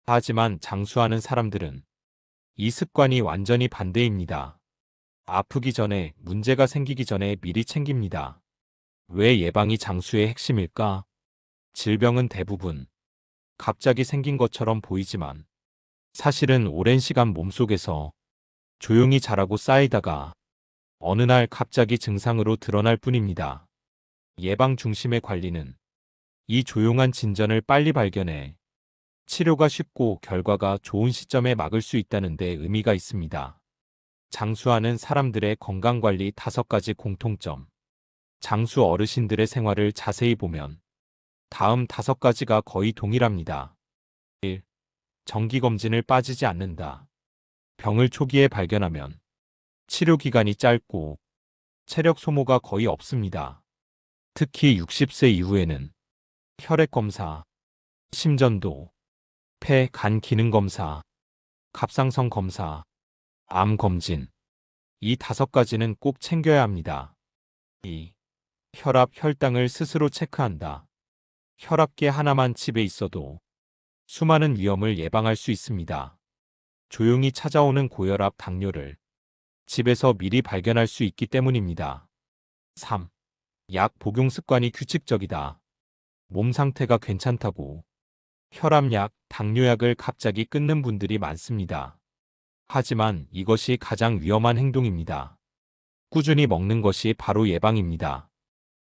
하지만 장수하는 사람들은 이 습관이 완전히 반대입니다. 아프기 전에, 문제가 생기기 전에 미리 챙깁니다. 왜 예방이 장수의 핵심일까? 질병은 대부분 갑자기 생긴 것처럼 보이지만 사실은 오랜 시간 몸속에서 조용히 자라고 쌓이다가 어느 날 갑자기 증상으로 드러날 뿐입니다. 예방 중심의 관리는 이 조용한 진전을 빨리 발견해 치료가 쉽고 결과가 좋은 시점에 막을 수 있다는 데 의미가 있습니다. 장수하는 사람들의 건강관리 5가지 공통점. 장수 어르신들의 생활을 자세히 보면 다음 5가지가 거의 동일합니다. 1. 정기검진을 빠지지 않는다. 병을 초기에 발견하면 치료 기간이 짧고 체력 소모가 거의 없습니다. 특히 60세 이후에는 혈액검사, 심전도, 폐, 간 기능 검사, 갑상선 검사, 암 검진. 이 5가지는 꼭 챙겨야 합니다. 2. 혈압, 혈당을 스스로 체크한다. 혈압계 하나만 집에 있어도 수많은 위험을 예방할 수 있습니다. 조용히 찾아오는 고혈압, 당뇨를 집에서 미리 발견할 수 있기 때문입니다. 3. 약 복용 습관이 규칙적이다. 몸 상태가 괜찮다고 혈압약, 당뇨약을 갑자기 끊는 분들이 많습니다. 하지만 이것이 가장 위험한 행동입니다. 꾸준히 먹는 것이 바로 예방입니다.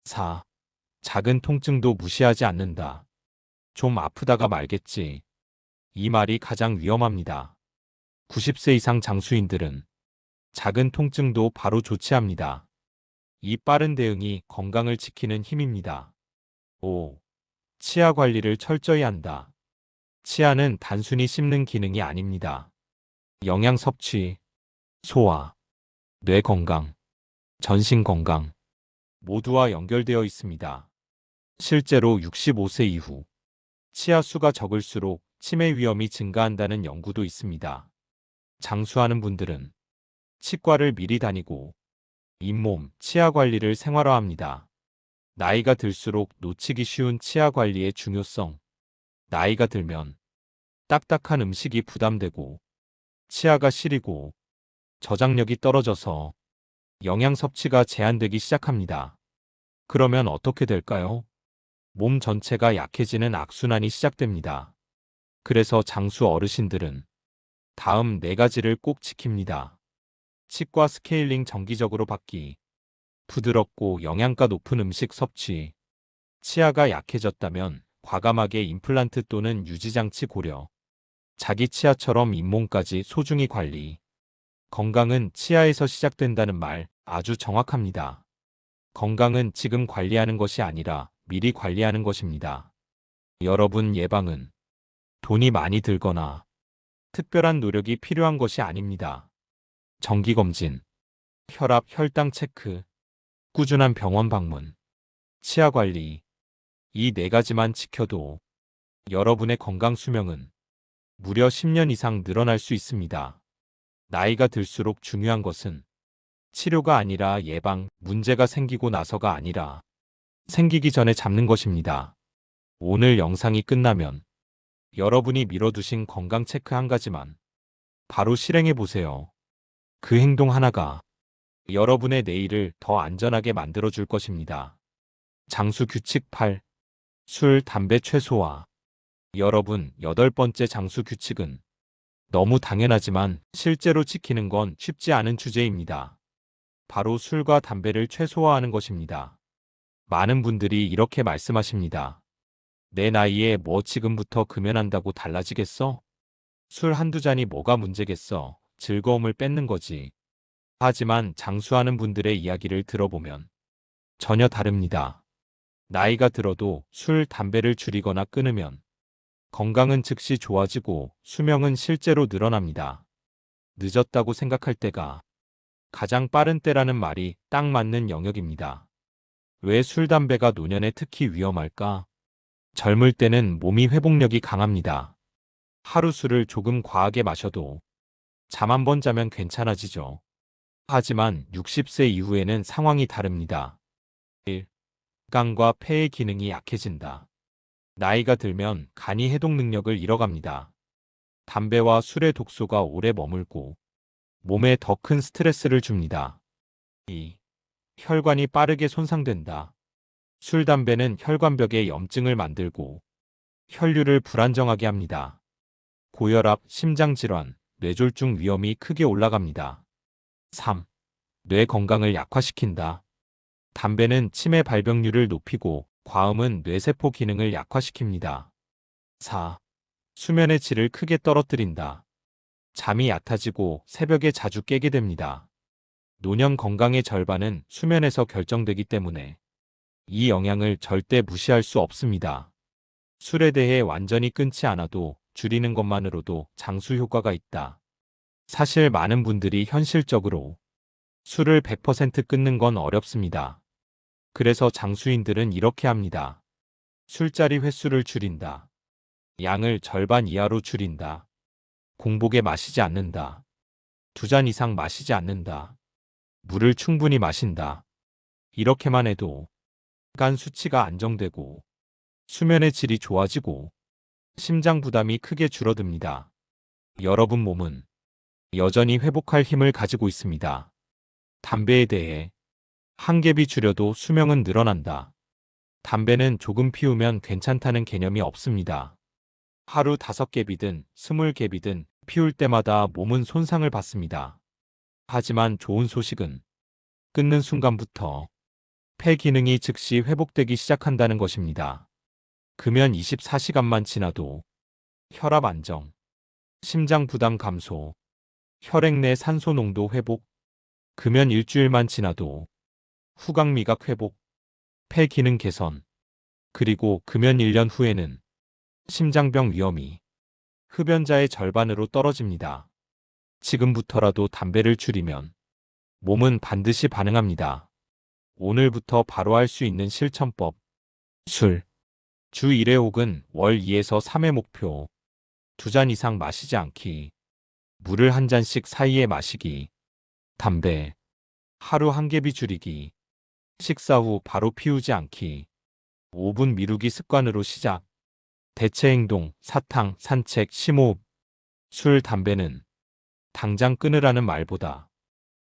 4. 작은 통증도 무시하지 않는다. 좀 아프다가 말겠지. 이 말이 가장 위험합니다. 90세 이상 장수인들은 작은 통증도 바로 조치합니다. 이 빠른 대응이 건강을 지키는 힘입니다. 5. 치아 관리를 철저히 한다. 치아는 단순히 씹는 기능이 아닙니다. 영양 섭취, 소화, 뇌 건강, 전신 건강 모두와 연결되어 있습니다. 실제로 65세 이후 치아 수가 적을수록 치매 위험이 증가한다는 연구도 있습니다. 장수하는 분들은 치과를 미리 다니고 잇몸, 치아 관리를 생활화합니다. 나이가 들수록 놓치기 쉬운 치아 관리의 중요성. 나이가 들면 딱딱한 음식이 부담되고 치아가 시리고 저장력이 떨어져서 영양 섭취가 제한되기 시작합니다. 그러면 어떻게 될까요? 몸 전체가 약해지는 악순환이 시작됩니다. 그래서 장수 어르신들은 다음 4가지를 꼭 지킵니다. 치과 스케일링 정기적으로 받기, 부드럽고 영양가 높은 음식 섭취, 치아가 약해졌다면 과감하게 임플란트 또는 유지장치 고려, 자기 치아처럼 잇몸까지 소중히 관리. 건강은 치아에서 시작된다는 말 아주 정확합니다. 건강은 지금 관리하는 것이 아니라 미리 관리하는 것입니다. 여러분, 예방은 돈이 많이 들거나 특별한 노력이 필요한 것이 아닙니다. 정기검진, 혈압, 혈당 체크, 꾸준한 병원 방문, 치아 관리, 이 4가지만 지켜도 여러분의 건강 수명은 무려 10년 이상 늘어날 수 있습니다. 나이가 들수록 중요한 것은 치료가 아니라 예방, 문제가 생기고 나서가 아니라 생기기 전에 잡는 것입니다. 오늘 영상이 끝나면 여러분이 미뤄두신 건강 체크 1가지만 바로 실행해 보세요. 그 행동 하나가 여러분의 내일을 더 안전하게 만들어 줄 것입니다. 장수 규칙 8. 술, 담배 최소화. 여러분, 8번째 장수 규칙은 너무 당연하지만 실제로 지키는 건 쉽지 않은 주제입니다. 바로 술과 담배를 최소화하는 것입니다. 많은 분들이 이렇게 말씀하십니다. 내 나이에 뭐 지금부터 금연한다고 달라지겠어? 술 한두 잔이 뭐가 문제겠어? 즐거움을 뺏는 거지. 하지만 장수하는 분들의 이야기를 들어보면 전혀 다릅니다. 나이가 들어도 술, 담배를 줄이거나 끊으면 건강은 즉시 좋아지고 수명은 실제로 늘어납니다. 늦었다고 생각할 때가 가장 빠른 때라는 말이 딱 맞는 영역입니다. 왜 술, 담배가 노년에 특히 위험할까? 젊을 때는 몸이 회복력이 강합니다. 하루 술을 조금 과하게 마셔도 잠 한 번 자면 괜찮아지죠. 하지만 60세 이후에는 상황이 다릅니다. 1.肝과 폐의 기능이 약해진다. 나이가 들면 간이 해독 능력을 잃어갑니다. 담배와 술의 독소가 오래 머물고 몸에 더 큰 스트레스를 줍니다. 2. 혈관이 빠르게 손상된다. 술, 담배는 혈관벽에 염증을 만들고 혈류를 불안정하게 합니다. 고혈압, 심장질환, 뇌졸중 위험이 크게 올라갑니다. 3. 뇌 건강을 약화시킨다. 담배는 치매 발병률을 높이고 과음은 뇌세포 기능을 약화시킵니다. 4. 수면의 질을 크게 떨어뜨린다. 잠이 얕아지고 새벽에 자주 깨게 됩니다. 노년 건강의 절반은 수면에서 결정되기 때문에 이 영향을 절대 무시할 수 없습니다. 술에 대해 완전히 끊지 않아도 줄이는 것만으로도 장수 효과가 있다. 사실 많은 분들이 현실적으로 술을 100% 끊는 건 어렵습니다. 그래서 장수인들은 이렇게 합니다. 술자리 횟수를 줄인다. 양을 절반 이하로 줄인다. 공복에 마시지 않는다. 2잔 이상 마시지 않는다. 물을 충분히 마신다. 이렇게만 해도 간 수치가 안정되고 수면의 질이 좋아지고 심장 부담이 크게 줄어듭니다. 여러분 몸은 여전히 회복할 힘을 가지고 있습니다. 담배에 대해 한 갭이 줄여도 수명은 늘어난다. 담배는 조금 피우면 괜찮다는 개념이 없습니다. 하루 5갭이든 20갭이든 피울 때마다 몸은 손상을 받습니다. 하지만 좋은 소식은 끊는 순간부터 폐 기능이 즉시 회복되기 시작한다는 것입니다. 금연 24시간만 지나도 혈압 안정, 심장 부담 감소, 혈액 내 산소 농도 회복, 금연 일주일만 지나도 후각 미각 회복, 폐 기능 개선, 그리고 금연 1년 후에는 심장병 위험이 흡연자의 절반으로 떨어집니다. 지금부터라도 담배를 줄이면 몸은 반드시 반응합니다. 오늘부터 바로 할 수 있는 실천법. 술. 주 1회 혹은 월 2에서 3회 목표. 2잔 이상 마시지 않기. 물을 한 잔씩 사이에 마시기. 담배. 하루 한 갭이 줄이기. 식사 후 바로 피우지 않기. 5분 미루기 습관으로 시작. 대체 행동, 사탕, 산책, 심호흡. 술, 담배는 당장 끊으라는 말보다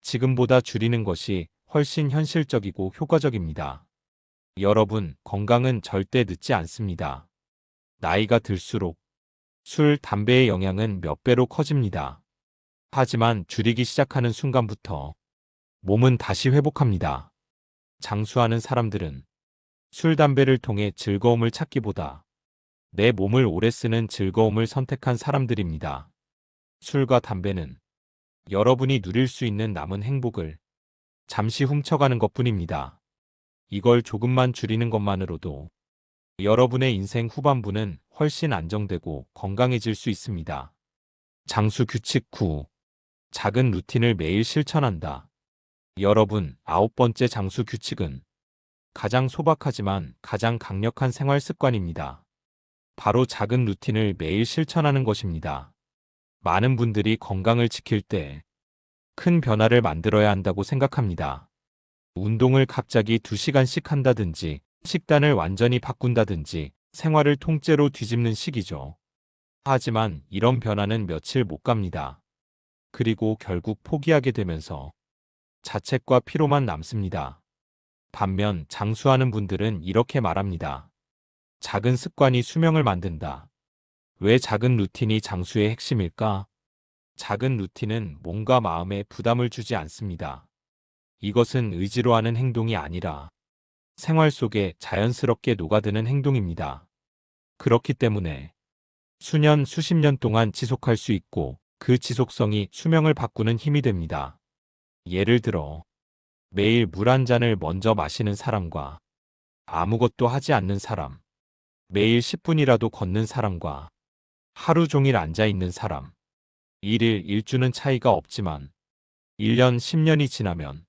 지금보다 줄이는 것이 훨씬 현실적이고 효과적입니다. 여러분, 건강은 절대 늦지 않습니다. 나이가 들수록 술, 담배의 영향은 몇 배로 커집니다. 하지만 줄이기 시작하는 순간부터 몸은 다시 회복합니다. 장수하는 사람들은 술, 담배를 통해 즐거움을 찾기보다 내 몸을 오래 쓰는 즐거움을 선택한 사람들입니다. 술과 담배는 여러분이 누릴 수 있는 남은 행복을 잠시 훔쳐가는 것뿐입니다. 이걸 조금만 줄이는 것만으로도 여러분의 인생 후반부는 훨씬 안정되고 건강해질 수 있습니다. 장수 규칙 9. 작은 루틴을 매일 실천한다. 여러분, 9번째 장수 규칙은 가장 소박하지만 가장 강력한 생활 습관입니다. 바로 작은 루틴을 매일 실천하는 것입니다. 많은 분들이 건강을 지킬 때 큰 변화를 만들어야 한다고 생각합니다. 운동을 갑자기 2시간씩 한다든지, 식단을 완전히 바꾼다든지, 생활을 통째로 뒤집는 식이죠. 하지만 이런 변화는 며칠 못 갑니다. 그리고 결국 포기하게 되면서 자책과 피로만 남습니다. 반면 장수하는 분들은 이렇게 말합니다. 작은 습관이 수명을 만든다. 왜 작은 루틴이 장수의 핵심일까? 작은 루틴은 몸과 마음에 부담을 주지 않습니다. 이것은 의지로 하는 행동이 아니라 생활 속에 자연스럽게 녹아드는 행동입니다. 그렇기 때문에 수년, 수십 년 동안 지속할 수 있고 그 지속성이 수명을 바꾸는 힘이 됩니다. 예를 들어 매일 물 한 잔을 먼저 마시는 사람과 아무것도 하지 않는 사람, 매일 10분이라도 걷는 사람과 하루 종일 앉아 있는 사람, 1일 1주는 차이가 없지만 1년 10년이 지나면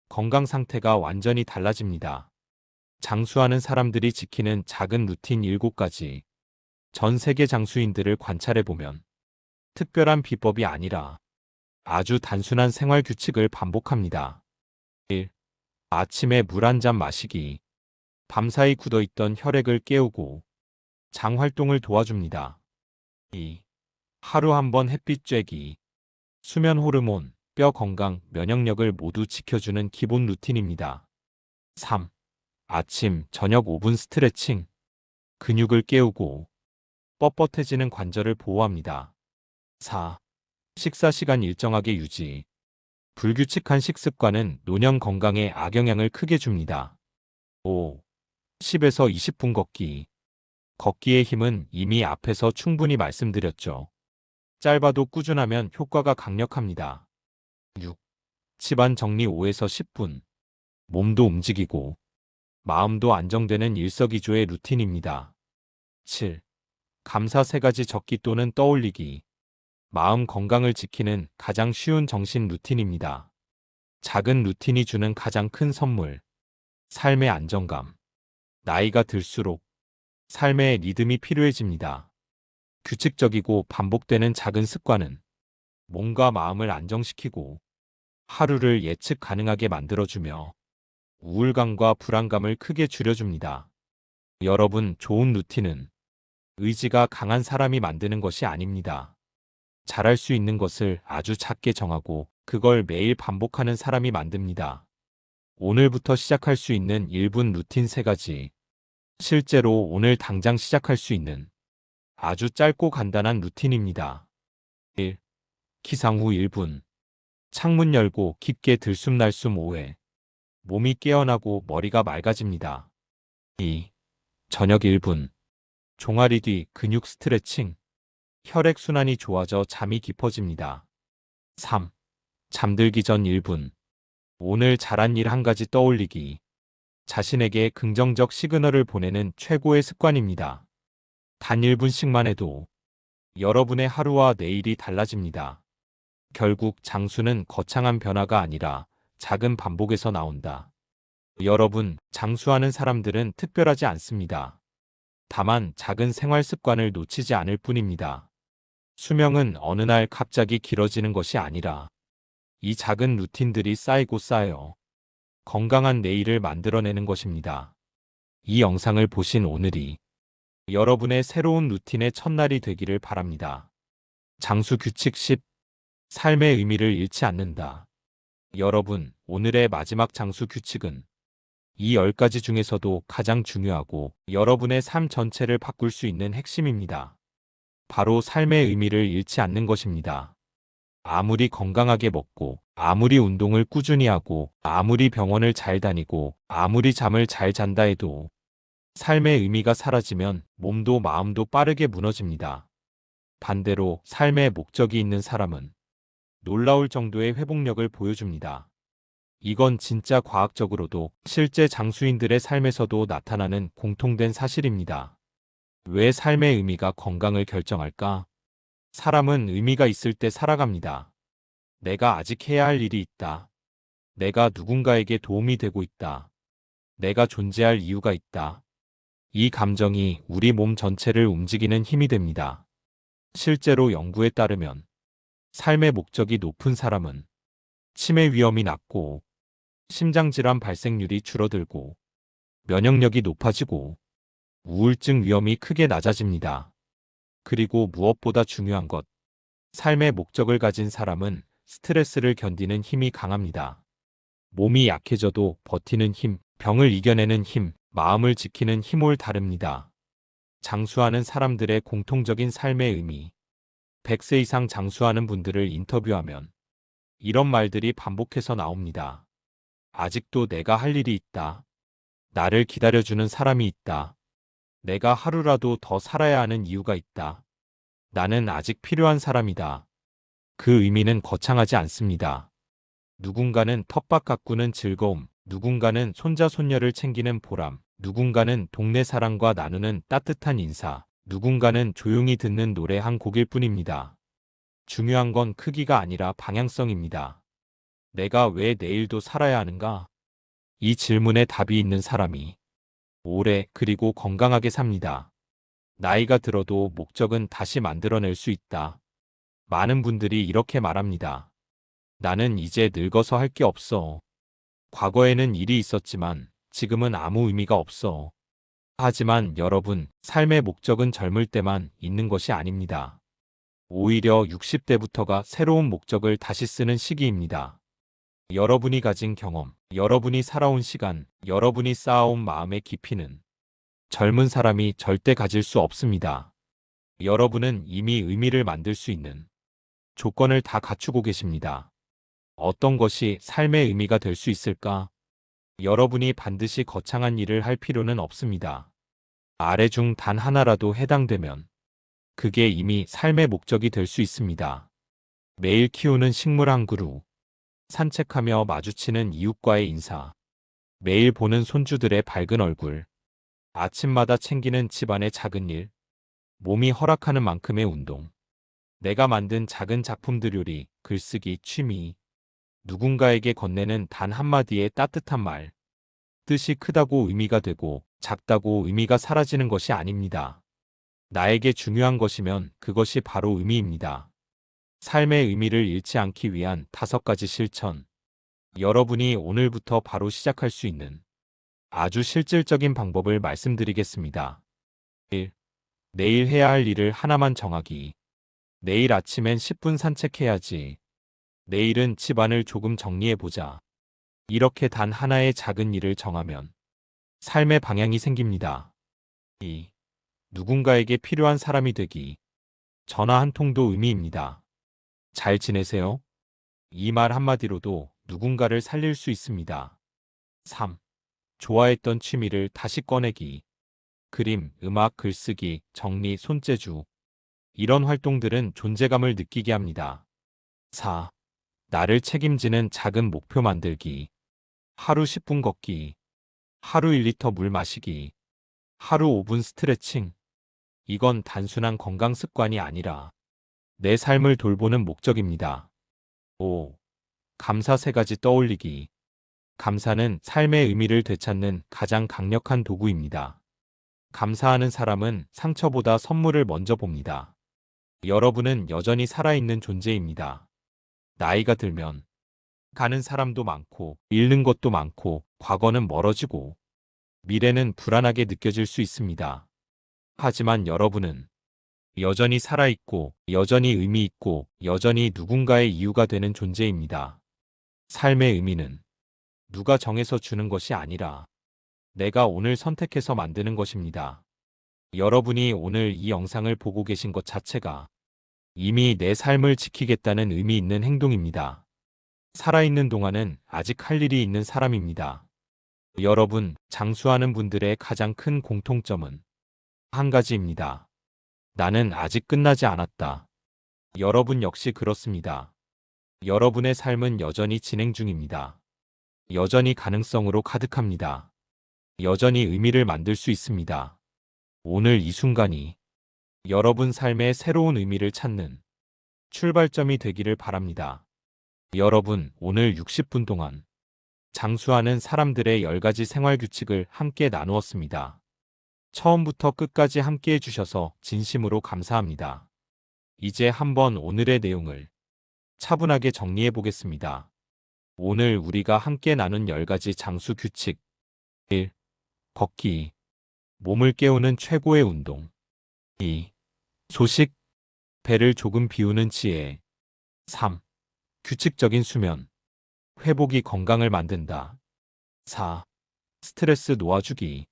건강 상태가 완전히 달라집니다. 장수하는 사람들이 지키는 작은 루틴 7가지. 전 세계 장수인들을 관찰해보면 특별한 비법이 아니라 아주 단순한 생활 규칙을 반복합니다. 1. 아침에 물 한 잔 마시기. 밤사이 굳어있던 혈액을 깨우고 장 활동을 도와줍니다. 2. 하루 한 번 햇빛 쬐기. 수면 호르몬, 뼈 건강, 면역력을 모두 지켜주는 기본 루틴입니다. 3. 아침, 저녁 5분 스트레칭. 근육을 깨우고 뻣뻣해지는 관절을 보호합니다. 4. 식사 시간 일정하게 유지. 불규칙한 식습관은 노년 건강에 악영향을 크게 줍니다. 5. 10에서 20분 걷기. 걷기의 힘은 이미 앞에서 충분히 말씀드렸죠. 짧아도 꾸준하면 효과가 강력합니다. 6. 집안 정리 5에서 10분. 몸도 움직이고 마음도 안정되는 일석이조의 루틴입니다. 7. 감사 3가지 적기 또는 떠올리기. 마음 건강을 지키는 가장 쉬운 정신 루틴입니다. 작은 루틴이 주는 가장 큰 선물. 삶의 안정감. 나이가 들수록 삶의 리듬이 필요해집니다. 규칙적이고 반복되는 작은 습관은 몸과 마음을 안정시키고 하루를 예측 가능하게 만들어주며 우울감과 불안감을 크게 줄여줍니다. 여러분, 좋은 루틴은 의지가 강한 사람이 만드는 것이 아닙니다. 잘할 수 있는 것을 아주 작게 정하고 그걸 매일 반복하는 사람이 만듭니다. 오늘부터 시작할 수 있는 1분 루틴 3가지. 실제로 오늘 당장 시작할 수 있는 아주 짧고 간단한 루틴입니다. 1. 기상 후 1분. 창문 열고 깊게 들숨날숨 5회. 몸이 깨어나고 머리가 맑아집니다. 2. 저녁 1분. 종아리 뒤 근육 스트레칭. 혈액순환이 좋아져 잠이 깊어집니다. 3. 잠들기 전 1분. 오늘 잘한 일 한 가지 떠올리기. 자신에게 긍정적 시그널을 보내는 최고의 습관입니다. 단 1분씩만 해도 여러분의 하루와 내일이 달라집니다. 결국 장수는 거창한 변화가 아니라 작은 반복에서 나온다. 여러분, 장수하는 사람들은 특별하지 않습니다. 다만 작은 생활 습관을 놓치지 않을 뿐입니다. 수명은 어느 날 갑자기 길어지는 것이 아니라 이 작은 루틴들이 쌓이고 쌓여 건강한 내일을 만들어내는 것입니다. 이 영상을 보신 오늘이 여러분의 새로운 루틴의 첫날이 되기를 바랍니다. 장수 규칙 10. 삶의 의미를 잃지 않는다. 여러분, 오늘의 마지막 장수 규칙은 이 10가지 중에서도 가장 중요하고 여러분의 삶 전체를 바꿀 수 있는 핵심입니다. 바로 삶의 의미를 잃지 않는 것입니다. 아무리 건강하게 먹고, 아무리 운동을 꾸준히 하고, 아무리 병원을 잘 다니고, 아무리 잠을 잘 잔다 해도 삶의 의미가 사라지면 몸도 마음도 빠르게 무너집니다. 반대로 삶의 목적이 있는 사람은 놀라울 정도의 회복력을 보여줍니다. 이건 진짜 과학적으로도 실제 장수인들의 삶에서도 나타나는 공통된 사실입니다. 왜 삶의 의미가 건강을 결정할까? 사람은 의미가 있을 때 살아갑니다. 내가 아직 해야 할 일이 있다. 내가 누군가에게 도움이 되고 있다. 내가 존재할 이유가 있다. 이 감정이 우리 몸 전체를 움직이는 힘이 됩니다. 실제로 연구에 따르면 삶의 목적이 높은 사람은 치매 위험이 낮고 심장질환 발생률이 줄어들고 면역력이 높아지고 우울증 위험이 크게 낮아집니다. 그리고 무엇보다 중요한 것, 삶의 목적을 가진 사람은 스트레스를 견디는 힘이 강합니다. 몸이 약해져도 버티는 힘, 병을 이겨내는 힘, 마음을 지키는 힘을 다릅니다. 장수하는 사람들의 공통적인 삶의 의미. 100세 이상 장수하는 분들을 인터뷰하면 이런 말들이 반복해서 나옵니다. 아직도 내가 할 일이 있다. 나를 기다려주는 사람이 있다. 내가 하루라도 더 살아야 하는 이유가 있다. 나는 아직 필요한 사람이다. 그 의미는 거창하지 않습니다. 누군가는 텃밭 가꾸는 즐거움, 누군가는 손자 손녀를 챙기는 보람, 누군가는 동네 사람과 나누는 따뜻한 인사, 누군가는 조용히 듣는 노래 한 곡일 뿐입니다. 중요한 건 크기가 아니라 방향성입니다. 내가 왜 내일도 살아야 하는가? 이 질문에 답이 있는 사람이 오래 그리고 건강하게 삽니다. 나이가 들어도 목적은 다시 만들어낼 수 있다. 많은 분들이 이렇게 말합니다. 나는 이제 늙어서 할 게 없어. 과거에는 일이 있었지만 지금은 아무 의미가 없어. 하지만 여러분, 삶의 목적은 젊을 때만 있는 것이 아닙니다. 오히려 60대부터가 새로운 목적을 다시 쓰는 시기입니다. 여러분이 가진 경험, 여러분이 살아온 시간, 여러분이 쌓아온 마음의 깊이는 젊은 사람이 절대 가질 수 없습니다. 여러분은 이미 의미를 만들 수 있는 조건을 다 갖추고 계십니다. 어떤 것이 삶의 의미가 될 수 있을까? 여러분이 반드시 거창한 일을 할 필요는 없습니다. 아래 중 단 하나라도 해당되면 그게 이미 삶의 목적이 될 수 있습니다. 매일 키우는 식물 한 그루, 산책하며 마주치는 이웃과의 인사, 매일 보는 손주들의 밝은 얼굴, 아침마다 챙기는 집안의 작은 일, 몸이 허락하는 만큼의 운동, 내가 만든 작은 작품들 요리, 글쓰기, 취미, 누군가에게 건네는 단 한마디의 따뜻한 말, 뜻이 크다고 의미가 되고 작다고 의미가 사라지는 것이 아닙니다. 나에게 중요한 것이면 그것이 바로 의미입니다. 삶의 의미를 잃지 않기 위한 5가지 실천. 여러분이 오늘부터 바로 시작할 수 있는 아주 실질적인 방법을 말씀드리겠습니다. 1. 내일 해야 할 일을 하나만 정하기. 내일 아침엔 10분 산책해야지. 내일은 집안을 조금 정리해보자. 이렇게 단 하나의 작은 일을 정하면 삶의 방향이 생깁니다. 2. 누군가에게 필요한 사람이 되기. 전화 한 통도 의미입니다. 잘 지내세요? 이 말 한마디로도 누군가를 살릴 수 있습니다. 3. 좋아했던 취미를 다시 꺼내기. 그림, 음악, 글쓰기, 정리, 손재주. 이런 활동들은 존재감을 느끼게 합니다. 4. 나를 책임지는 작은 목표 만들기. 하루 10분 걷기. 하루 1리터 물 마시기. 하루 5분 스트레칭. 이건 단순한 건강 습관이 아니라 내 삶을 돌보는 목적입니다. 5. 감사 3가지 떠올리기. 감사는 삶의 의미를 되찾는 가장 강력한 도구입니다. 감사하는 사람은 상처보다 선물을 먼저 봅니다. 여러분은 여전히 살아있는 존재입니다. 나이가 들면 가는 사람도 많고 잃는 것도 많고 과거는 멀어지고 미래는 불안하게 느껴질 수 있습니다. 하지만 여러분은 여전히 살아있고 여전히 의미 있고 여전히 누군가의 이유가 되는 존재입니다. 삶의 의미는 누가 정해서 주는 것이 아니라 내가 오늘 선택해서 만드는 것입니다. 여러분이 오늘 이 영상을 보고 계신 것 자체가 이미 내 삶을 지키겠다는 의미 있는 행동입니다. 살아있는 동안은 아직 할 일이 있는 사람입니다. 여러분, 장수하는 분들의 가장 큰 공통점은 한 가지입니다. 나는 아직 끝나지 않았다. 여러분 역시 그렇습니다. 여러분의 삶은 여전히 진행 중입니다. 여전히 가능성으로 가득합니다. 여전히 의미를 만들 수 있습니다. 오늘 이 순간이 여러분 삶의 새로운 의미를 찾는 출발점이 되기를 바랍니다. 여러분, 오늘 60분 동안 장수하는 사람들의 10가지 생활 규칙을 함께 나누었습니다. 처음부터 끝까지 함께 해주셔서 진심으로 감사합니다. 이제 한번 오늘의 내용을 차분하게 정리해 보겠습니다. 오늘 우리가 함께 나눈 10가지 장수 규칙. 1. 걷기. 몸을 깨우는 최고의 운동. 2. 소식. 배를 조금 비우는 지혜. 3. 규칙적인 수면. 회복이 건강을 만든다. 4. 스트레스 놓아주기.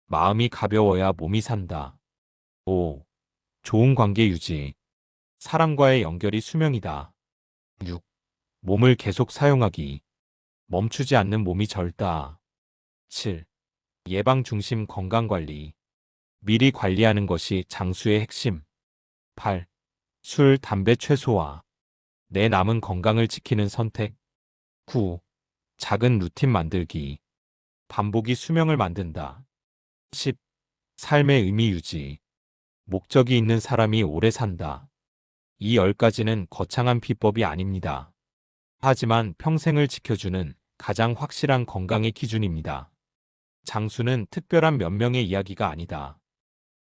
마음이 가벼워야 몸이 산다. 5. 좋은 관계 유지. 사람과의 연결이 수명이다. 6. 몸을 계속 사용하기. 멈추지 않는 몸이 절다. 7. 예방 중심 건강관리. 미리 관리하는 것이 장수의 핵심. 8. 술, 담배 최소화. 내 남은 건강을 지키는 선택. 9. 작은 루틴 만들기. 반복이 수명을 만든다. 10. 삶의 의미 유지. 목적이 있는 사람이 오래 산다. 이 10가지는 거창한 비법이 아닙니다. 하지만 평생을 지켜주는 가장 확실한 건강의 기준입니다. 장수는 특별한 몇 명의 이야기가 아니다.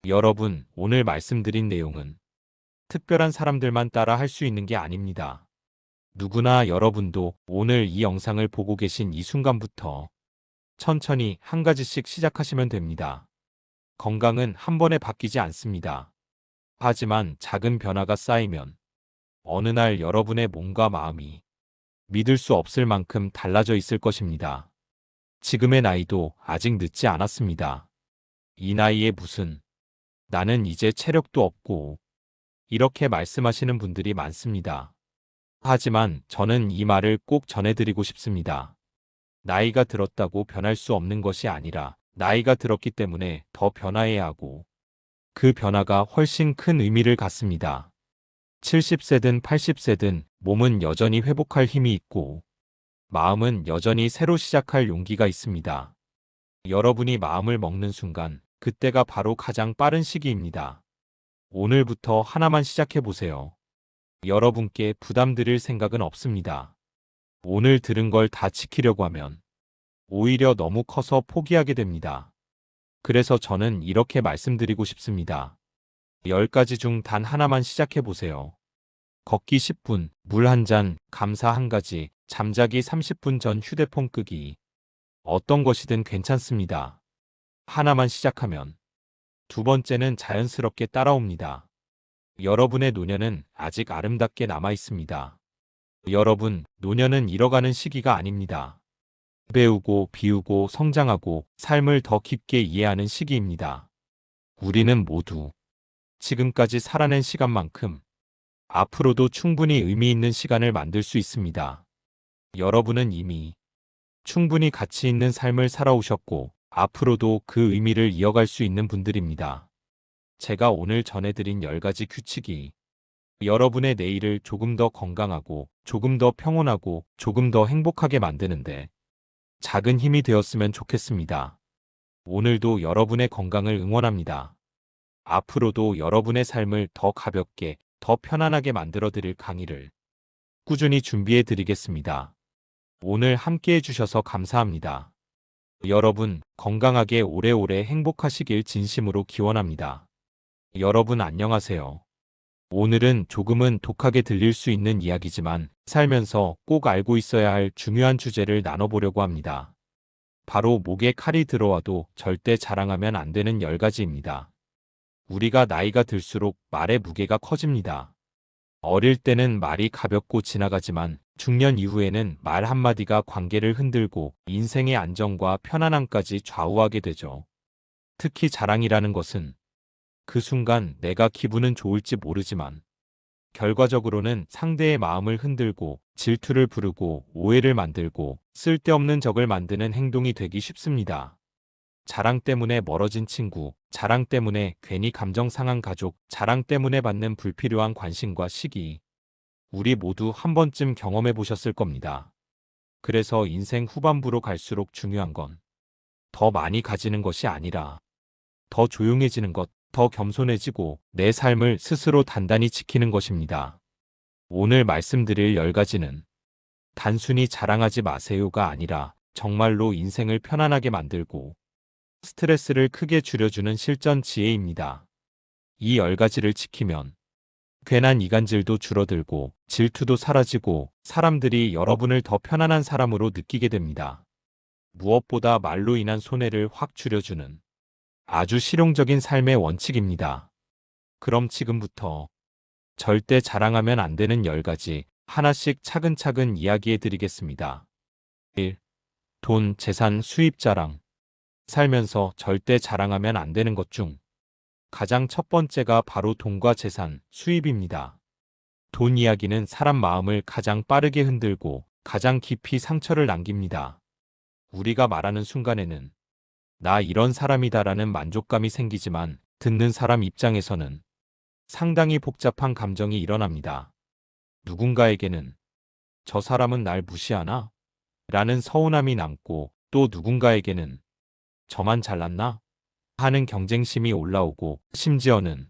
여러분, 오늘 말씀드린 내용은 특별한 사람들만 따라 할 수 있는 게 아닙니다. 누구나 여러분도 오늘 이 영상을 보고 계신 이 순간부터 천천히 한 가지씩 시작하시면 됩니다. 건강은 한 번에 바뀌지 않습니다. 하지만 작은 변화가 쌓이면 어느 날 여러분의 몸과 마음이 믿을 수 없을 만큼 달라져 있을 것입니다. 지금의 나이도 아직 늦지 않았습니다. 이 나이에 무슨, 나는 이제 체력도 없고, 이렇게 말씀하시는 분들이 많습니다. 하지만 저는 이 말을 꼭 전해드리고 싶습니다. 나이가 들었다고 변할 수 없는 것이 아니라 나이가 들었기 때문에 더 변화해야 하고 그 변화가 훨씬 큰 의미를 갖습니다. 70세든 80세든 몸은 여전히 회복할 힘이 있고 마음은 여전히 새로 시작할 용기가 있습니다. 여러분이 마음을 먹는 순간 그때가 바로 가장 빠른 시기입니다. 오늘부터 하나만 시작해보세요. 여러분께 부담 드릴 생각은 없습니다. 오늘 들은 걸 다 지키려고 하면 오히려 너무 커서 포기하게 됩니다. 그래서 저는 이렇게 말씀드리고 싶습니다. 10가지 중 단 하나만 시작해보세요. 걷기 10분, 물 한 잔, 감사 1가지, 잠자기 30분 전 휴대폰 끄기. 어떤 것이든 괜찮습니다. 하나만 시작하면 두 번째는 자연스럽게 따라옵니다. 여러분의 노년은 아직 아름답게 남아 있습니다. 여러분, 노년은 잃어가는 시기가 아닙니다. 배우고 비우고 성장하고 삶을 더 깊게 이해하는 시기입니다. 우리는 모두 지금까지 살아낸 시간만큼 앞으로도 충분히 의미 있는 시간을 만들 수 있습니다. 여러분은 이미 충분히 가치 있는 삶을 살아오셨고 앞으로도 그 의미를 이어갈 수 있는 분들입니다. 제가 오늘 전해드린 10가지 규칙이 여러분의 내일을 조금 더 건강하고 조금 더 평온하고 조금 더 행복하게 만드는데 작은 힘이 되었으면 좋겠습니다. 오늘도 여러분의 건강을 응원합니다. 앞으로도 여러분의 삶을 더 가볍게, 더 편안하게 만들어드릴 강의를 꾸준히 준비해 드리겠습니다. 오늘 함께 해주셔서 감사합니다. 여러분, 건강하게 오래오래 행복하시길 진심으로 기원합니다. 여러분 안녕하세요. 오늘은 조금은 독하게 들릴 수 있는 이야기지만 살면서 꼭 알고 있어야 할 중요한 주제를 나눠보려고 합니다. 바로 목에 칼이 들어와도 절대 자랑하면 안 되는 10가지입니다. 우리가 나이가 들수록 말의 무게가 커집니다. 어릴 때는 말이 가볍고 지나가지만 중년 이후에는 말 한마디가 관계를 흔들고 인생의 안정과 편안함까지 좌우하게 되죠. 특히 자랑이라는 것은 그 순간 내가 기분은 좋을지 모르지만 결과적으로는 상대의 마음을 흔들고 질투를 부르고 오해를 만들고 쓸데없는 적을 만드는 행동이 되기 쉽습니다. 자랑 때문에 멀어진 친구, 자랑 때문에 괜히 감정 상한 가족, 자랑 때문에 받는 불필요한 관심과 시기. 우리 모두 한 번쯤 경험해 보셨을 겁니다. 그래서 인생 후반부로 갈수록 중요한 건 더 많이 가지는 것이 아니라 더 조용해지는 것, 더 겸손해지고 내 삶을 스스로 단단히 지키는 것입니다. 오늘 말씀드릴 10가지는 단순히 자랑하지 마세요가 아니라 정말로 인생을 편안하게 만들고 스트레스를 크게 줄여주는 실전 지혜입니다. 이 10가지를 지키면 괜한 이간질도 줄어들고 질투도 사라지고 사람들이 여러분을 더 편안한 사람으로 느끼게 됩니다. 무엇보다 말로 인한 손해를 확 줄여주는 아주 실용적인 삶의 원칙입니다. 그럼 지금부터 절대 자랑하면 안 되는 10가지 하나씩 차근차근 이야기해 드리겠습니다. 1. 돈, 재산, 수입 자랑. 살면서 절대 자랑하면 안 되는 것 중 가장 첫 번째가 바로 돈과 재산, 수입입니다. 돈 이야기는 사람 마음을 가장 빠르게 흔들고 가장 깊이 상처를 남깁니다. 우리가 말하는 순간에는 나 이런 사람이다라는 만족감이 생기지만 듣는 사람 입장에서는 상당히 복잡한 감정이 일어납니다. 누군가에게는 저 사람은 날 무시하나? 라는 서운함이 남고 또 누군가에게는 저만 잘났나? 하는 경쟁심이 올라오고 심지어는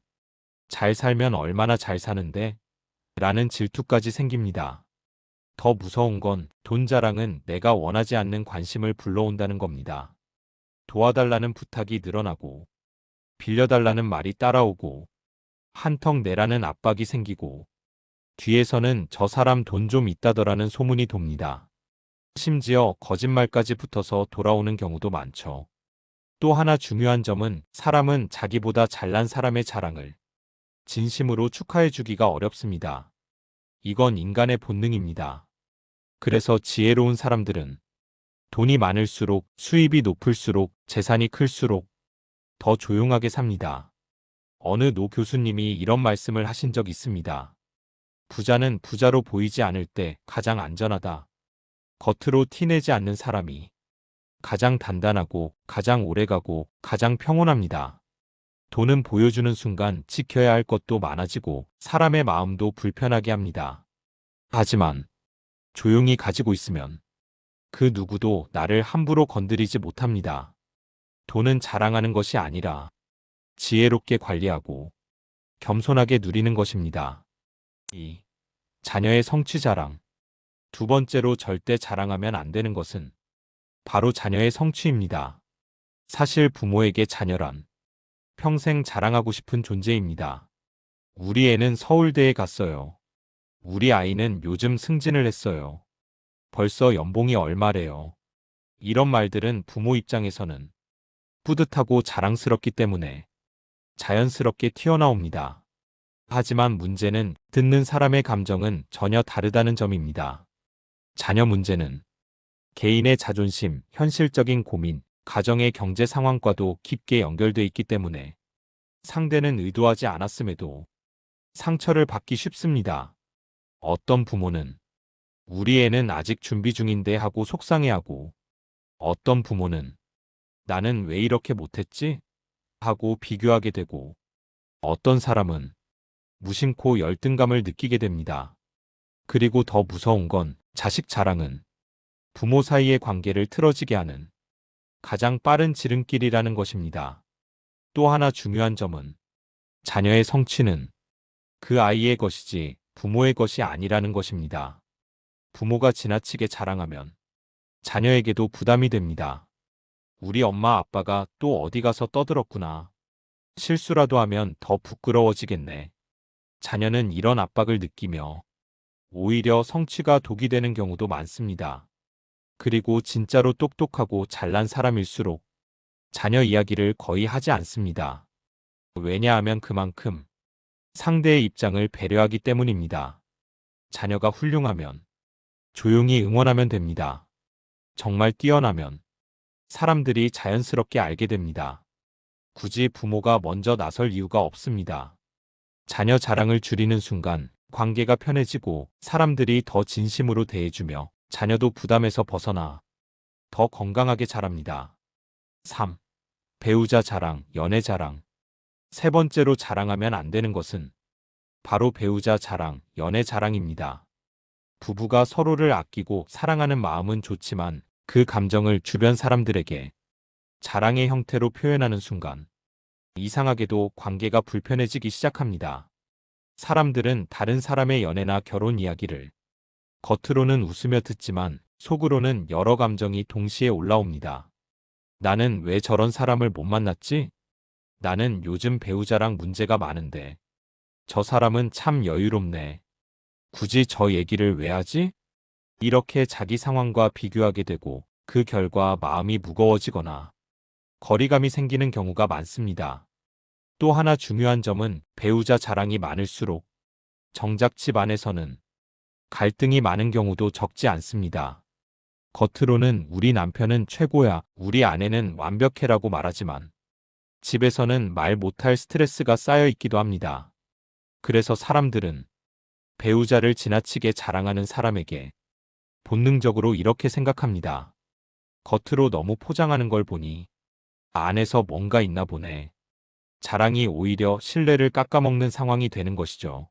잘 살면 얼마나 잘 사는데? 라는 질투까지 생깁니다. 더 무서운 건 돈 자랑은 내가 원하지 않는 관심을 불러온다는 겁니다. 도와달라는 부탁이 늘어나고 빌려달라는 말이 따라오고 한턱 내라는 압박이 생기고 뒤에서는 저 사람 돈 좀 있다더라는 소문이 돕니다. 심지어 거짓말까지 붙어서 돌아오는 경우도 많죠. 또 하나 중요한 점은 사람은 자기보다 잘난 사람의 자랑을 진심으로 축하해주기가 어렵습니다. 이건 인간의 본능입니다. 그래서 지혜로운 사람들은 돈이 많을수록, 수입이 높을수록, 재산이 클수록 더 조용하게 삽니다. 어느 노 교수님이 이런 말씀을 하신 적 있습니다. 부자는 부자로 보이지 않을 때 가장 안전하다. 겉으로 티내지 않는 사람이 가장 단단하고 가장 오래가고 가장 평온합니다. 돈은 보여주는 순간 지켜야 할 것도 많아지고 사람의 마음도 불편하게 합니다. 하지만 조용히 가지고 있으면 그 누구도 나를 함부로 건드리지 못합니다. 돈은 자랑하는 것이 아니라 지혜롭게 관리하고 겸손하게 누리는 것입니다. 2. 자녀의 성취 자랑. 두 번째로 절대 자랑하면 안 되는 것은 바로 자녀의 성취입니다. 사실 부모에게 자녀란 평생 자랑하고 싶은 존재입니다. 우리 애는 서울대에 갔어요. 우리 아이는 요즘 승진을 했어요. 벌써 연봉이 얼마래요. 이런 말들은 부모 입장에서는 뿌듯하고 자랑스럽기 때문에 자연스럽게 튀어나옵니다. 하지만 문제는 듣는 사람의 감정은 전혀 다르다는 점입니다. 자녀 문제는 개인의 자존심, 현실적인 고민, 가정의 경제 상황과도 깊게 연결돼 있기 때문에 상대는 의도하지 않았음에도 상처를 받기 쉽습니다. 어떤 부모는 우리 애는 아직 준비 중인데 하고 속상해하고 어떤 부모는 나는 왜 이렇게 못했지? 하고 비교하게 되고 어떤 사람은 무심코 열등감을 느끼게 됩니다. 그리고 더 무서운 건 자식 자랑은 부모 사이의 관계를 틀어지게 하는 가장 빠른 지름길이라는 것입니다. 또 하나 중요한 점은 자녀의 성취는 그 아이의 것이지 부모의 것이 아니라는 것입니다. 부모가 지나치게 자랑하면 자녀에게도 부담이 됩니다. 우리 엄마 아빠가 또 어디 가서 떠들었구나. 실수라도 하면 더 부끄러워지겠네. 자녀는 이런 압박을 느끼며 오히려 성취가 독이 되는 경우도 많습니다. 그리고 진짜로 똑똑하고 잘난 사람일수록 자녀 이야기를 거의 하지 않습니다. 왜냐하면 그만큼 상대의 입장을 배려하기 때문입니다. 자녀가 훌륭하면 조용히 응원하면 됩니다. 정말 뛰어나면 사람들이 자연스럽게 알게 됩니다. 굳이 부모가 먼저 나설 이유가 없습니다. 자녀 자랑을 줄이는 순간 관계가 편해지고 사람들이 더 진심으로 대해주며 자녀도 부담에서 벗어나 더 건강하게 자랍니다. 3. 배우자 자랑, 연애 자랑. 세 번째로 자랑하면 안 되는 것은 바로 배우자 자랑, 연애 자랑입니다. 부부가 서로를 아끼고 사랑하는 마음은 좋지만 그 감정을 주변 사람들에게 자랑의 형태로 표현하는 순간 이상하게도 관계가 불편해지기 시작합니다. 사람들은 다른 사람의 연애나 결혼 이야기를 겉으로는 웃으며 듣지만 속으로는 여러 감정이 동시에 올라옵니다. 나는 왜 저런 사람을 못 만났지? 나는 요즘 배우자랑 문제가 많은데 저 사람은 참 여유롭네. 굳이 저 얘기를 왜 하지? 이렇게 자기 상황과 비교하게 되고 그 결과 마음이 무거워지거나 거리감이 생기는 경우가 많습니다. 또 하나 중요한 점은 배우자 자랑이 많을수록 정작 집 안에서는 갈등이 많은 경우도 적지 않습니다. 겉으로는 우리 남편은 최고야, 우리 아내는 완벽해라고 말하지만 집에서는 말 못할 스트레스가 쌓여 있기도 합니다. 그래서 사람들은 배우자를 지나치게 자랑하는 사람에게 본능적으로 이렇게 생각합니다. 겉으로 너무 포장하는 걸 보니 안에서 뭔가 있나 보네. 자랑이 오히려 신뢰를 깎아먹는 상황이 되는 것이죠.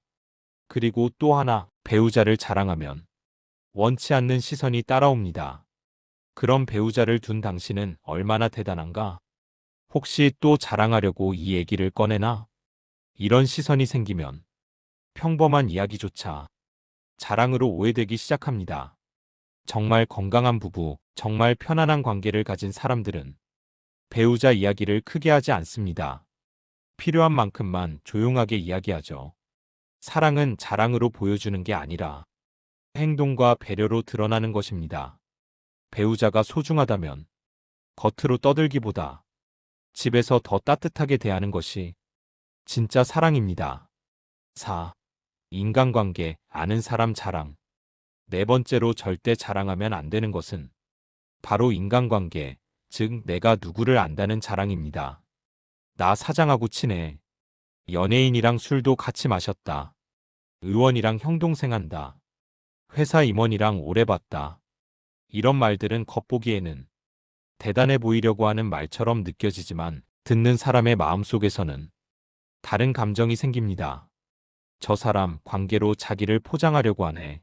그리고 또 하나, 배우자를 자랑하면 원치 않는 시선이 따라옵니다. 그런 배우자를 둔 당신은 얼마나 대단한가? 혹시 또 자랑하려고 이 얘기를 꺼내나? 이런 시선이 생기면 평범한 이야기조차 자랑으로 오해되기 시작합니다. 정말 건강한 부부, 정말 편안한 관계를 가진 사람들은 배우자 이야기를 크게 하지 않습니다. 필요한 만큼만 조용하게 이야기하죠. 사랑은 자랑으로 보여주는 게 아니라 행동과 배려로 드러나는 것입니다. 배우자가 소중하다면 겉으로 떠들기보다 집에서 더 따뜻하게 대하는 것이 진짜 사랑입니다. 4. 인간관계, 아는 사람 자랑. 네 번째로 절대 자랑하면 안 되는 것은 바로 인간관계, 즉 내가 누구를 안다는 자랑입니다. 나 사장하고 친해. 연예인이랑 술도 같이 마셨다. 의원이랑 형동생 한다. 회사 임원이랑 오래 봤다. 이런 말들은 겉보기에는 대단해 보이려고 하는 말처럼 느껴지지만 듣는 사람의 마음속에서는 다른 감정이 생깁니다. 저 사람 관계로 자기를 포장하려고 하네.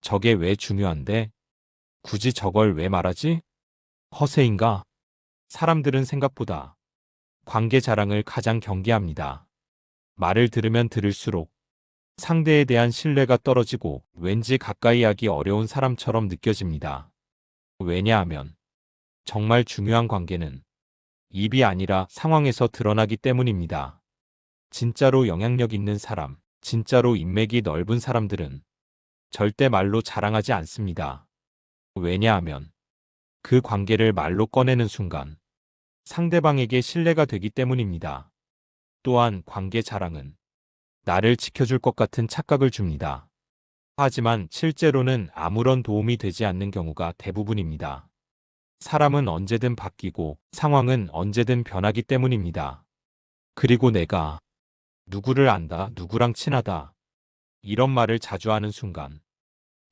저게 왜 중요한데? 굳이 저걸 왜 말하지? 허세인가? 사람들은 생각보다 관계 자랑을 가장 경계합니다. 말을 들으면 들을수록 상대에 대한 신뢰가 떨어지고 왠지 가까이 하기 어려운 사람처럼 느껴집니다. 왜냐하면 정말 중요한 관계는 입이 아니라 상황에서 드러나기 때문입니다. 진짜로 영향력 있는 사람, 진짜로 인맥이 넓은 사람들은 절대 말로 자랑하지 않습니다. 왜냐하면 그 관계를 말로 꺼내는 순간 상대방에게 신뢰가 되기 때문입니다. 또한 관계 자랑은 나를 지켜줄 것 같은 착각을 줍니다. 하지만 실제로는 아무런 도움이 되지 않는 경우가 대부분입니다. 사람은 언제든 바뀌고 상황은 언제든 변하기 때문입니다. 그리고 내가 누구를 안다, 누구랑 친하다, 이런 말을 자주 하는 순간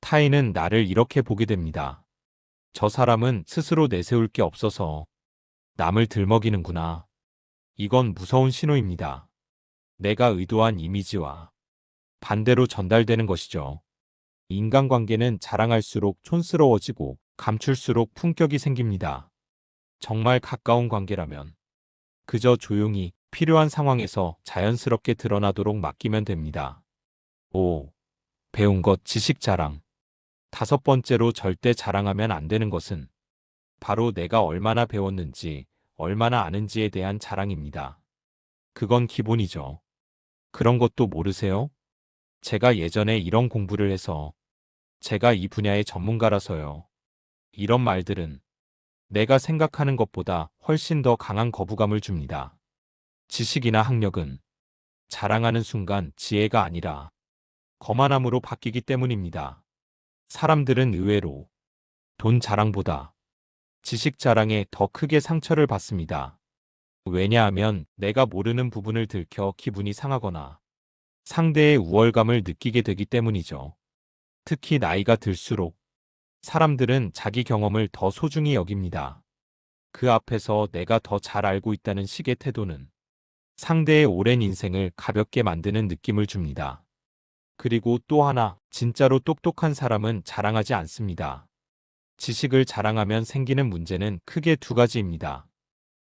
타인은 나를 이렇게 보게 됩니다. 저 사람은 스스로 내세울 게 없어서 남을 들먹이는구나. 이건 무서운 신호입니다. 내가 의도한 이미지와 반대로 전달되는 것이죠. 인간관계는 자랑할수록 촌스러워지고 감출수록 품격이 생깁니다. 정말 가까운 관계라면 그저 조용히 필요한 상황에서 자연스럽게 드러나도록 맡기면 됩니다. 5. 배운 것 지식 자랑. 다섯 번째로 절대 자랑하면 안 되는 것은 바로 내가 얼마나 배웠는지, 얼마나 아는지에 대한 자랑입니다. 그건 기본이죠. 그런 것도 모르세요? 제가 예전에 이런 공부를 해서 제가 이 분야의 전문가라서요. 이런 말들은 내가 생각하는 것보다 훨씬 더 강한 거부감을 줍니다. 지식이나 학력은 자랑하는 순간 지혜가 아니라 거만함으로 바뀌기 때문입니다. 사람들은 의외로 돈 자랑보다 지식 자랑에 더 크게 상처를 받습니다. 왜냐하면 내가 모르는 부분을 들켜 기분이 상하거나 상대의 우월감을 느끼게 되기 때문이죠. 특히 나이가 들수록 사람들은 자기 경험을 더 소중히 여깁니다. 그 앞에서 내가 더 잘 알고 있다는 식의 태도는 상대의 오랜 인생을 가볍게 만드는 느낌을 줍니다. 그리고 또 하나, 진짜로 똑똑한 사람은 자랑하지 않습니다. 지식을 자랑하면 생기는 문제는 크게 두 가지입니다.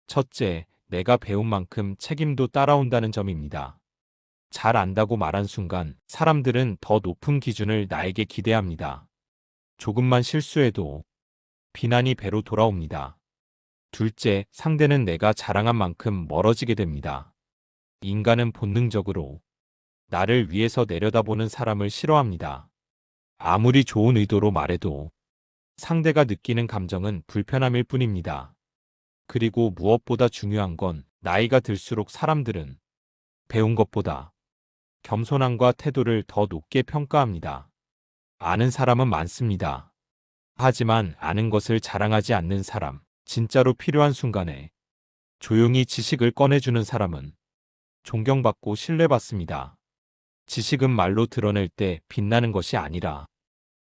첫째, 내가 배운 만큼 책임도 따라온다는 점입니다. 잘 안다고 말한 순간 사람들은 더 높은 기준을 나에게 기대합니다. 조금만 실수해도 비난이 배로 돌아옵니다. 둘째, 상대는 내가 자랑한 만큼 멀어지게 됩니다. 인간은 본능적으로 나를 위해서 내려다보는 사람을 싫어합니다. 아무리 좋은 의도로 말해도 상대가 느끼는 감정은 불편함일 뿐입니다. 그리고 무엇보다 중요한 건 나이가 들수록 사람들은 배운 것보다 겸손함과 태도를 더 높게 평가합니다. 아는 사람은 많습니다. 하지만 아는 것을 자랑하지 않는 사람, 진짜로 필요한 순간에 조용히 지식을 꺼내주는 사람은 존경받고 신뢰받습니다. 지식은 말로 드러낼 때 빛나는 것이 아니라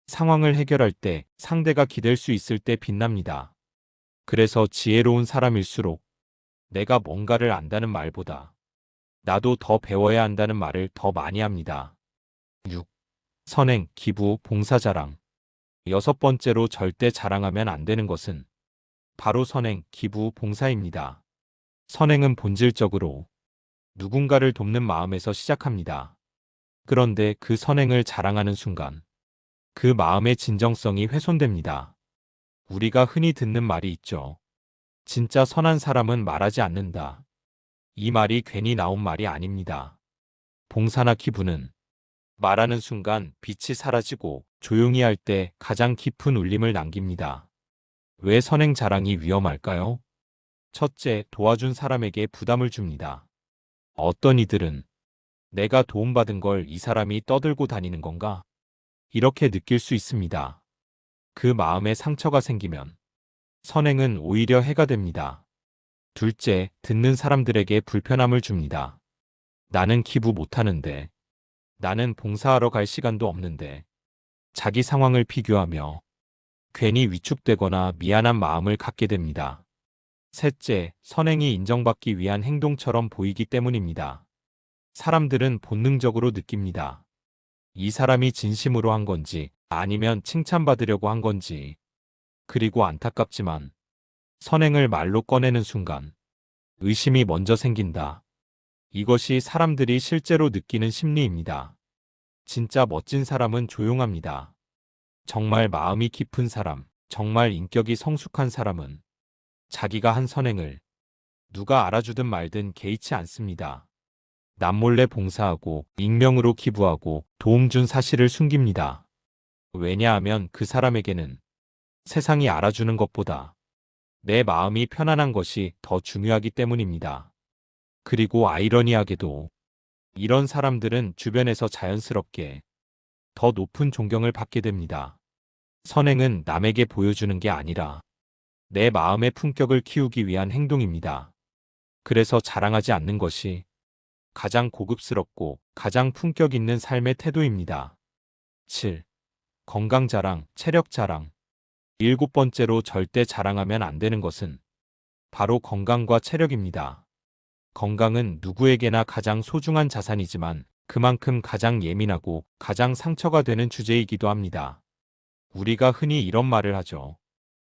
상황을 해결할 때 상대가 기댈 수 있을 때 빛납니다. 그래서 지혜로운 사람일수록 내가 뭔가를 안다는 말보다 나도 더 배워야 한다는 말을 더 많이 합니다. 6. 선행, 기부, 봉사자랑. 여섯 번째로 절대 자랑하면 안 되는 것은 바로 선행, 기부, 봉사입니다. 선행은 본질적으로 누군가를 돕는 마음에서 시작합니다. 그런데 그 선행을 자랑하는 순간 그 마음의 진정성이 훼손됩니다. 우리가 흔히 듣는 말이 있죠. 진짜 선한 사람은 말하지 않는다. 이 말이 괜히 나온 말이 아닙니다. 봉사나 기부는 말하는 순간 빛이 사라지고 조용히 할 때 가장 깊은 울림을 남깁니다. 왜 선행 자랑이 위험할까요? 첫째, 도와준 사람에게 부담을 줍니다. 어떤 이들은 내가 도움받은 걸 이 사람이 떠들고 다니는 건가? 이렇게 느낄 수 있습니다. 그 마음에 상처가 생기면 선행은 오히려 해가 됩니다. 둘째, 듣는 사람들에게 불편함을 줍니다. 나는 기부 못하는데, 나는 봉사하러 갈 시간도 없는데, 자기 상황을 비교하며 괜히 위축되거나 미안한 마음을 갖게 됩니다. 셋째, 선행이 인정받기 위한 행동처럼 보이기 때문입니다. 사람들은 본능적으로 느낍니다. 이 사람이 진심으로 한 건지 아니면 칭찬받으려고 한 건지. 그리고 안타깝지만 선행을 말로 꺼내는 순간 의심이 먼저 생긴다. 이것이 사람들이 실제로 느끼는 심리입니다. 진짜 멋진 사람은 조용합니다. 정말 마음이 깊은 사람, 정말 인격이 성숙한 사람은 자기가 한 선행을 누가 알아주든 말든 개의치 않습니다. 남몰래 봉사하고 익명으로 기부하고 도움 준 사실을 숨깁니다. 왜냐하면 그 사람에게는 세상이 알아주는 것보다 내 마음이 편안한 것이 더 중요하기 때문입니다. 그리고 아이러니하게도 이런 사람들은 주변에서 자연스럽게 더 높은 존경을 받게 됩니다. 선행은 남에게 보여주는 게 아니라 내 마음의 품격을 키우기 위한 행동입니다. 그래서 자랑하지 않는 것이 가장 고급스럽고 가장 품격 있는 삶의 태도입니다. 7. 건강 자랑, 체력 자랑. 일곱 번째로 절대 자랑하면 안 되는 것은 바로 건강과 체력입니다. 건강은 누구에게나 가장 소중한 자산이지만 그만큼 가장 예민하고 가장 상처가 되는 주제이기도 합니다. 우리가 흔히 이런 말을 하죠.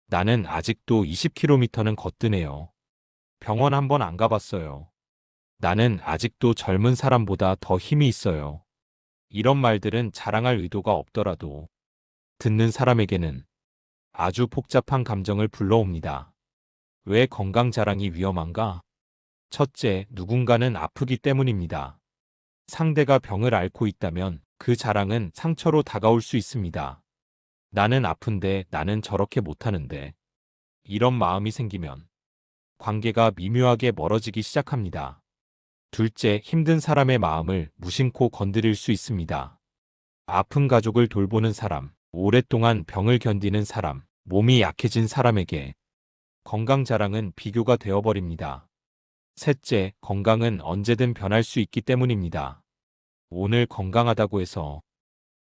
나는 아직도 20km는 걷드네요. 병원 한번 안 가봤어요. 나는 아직도 젊은 사람보다 더 힘이 있어요. 이런 말들은 자랑할 의도가 없더라도 듣는 사람에게는 아주 복잡한 감정을 불러옵니다. 왜 건강 자랑이 위험한가? 첫째, 누군가는 아프기 때문입니다. 상대가 병을 앓고 있다면 그 자랑은 상처로 다가올 수 있습니다. 나는 아픈데 나는 저렇게 못하는데. 이런 마음이 생기면 관계가 미묘하게 멀어지기 시작합니다. 둘째, 힘든 사람의 마음을 무심코 건드릴 수 있습니다. 아픈 가족을 돌보는 사람, 오랫동안 병을 견디는 사람, 몸이 약해진 사람에게 건강 자랑은 비교가 되어버립니다. 셋째, 건강은 언제든 변할 수 있기 때문입니다. 오늘 건강하다고 해서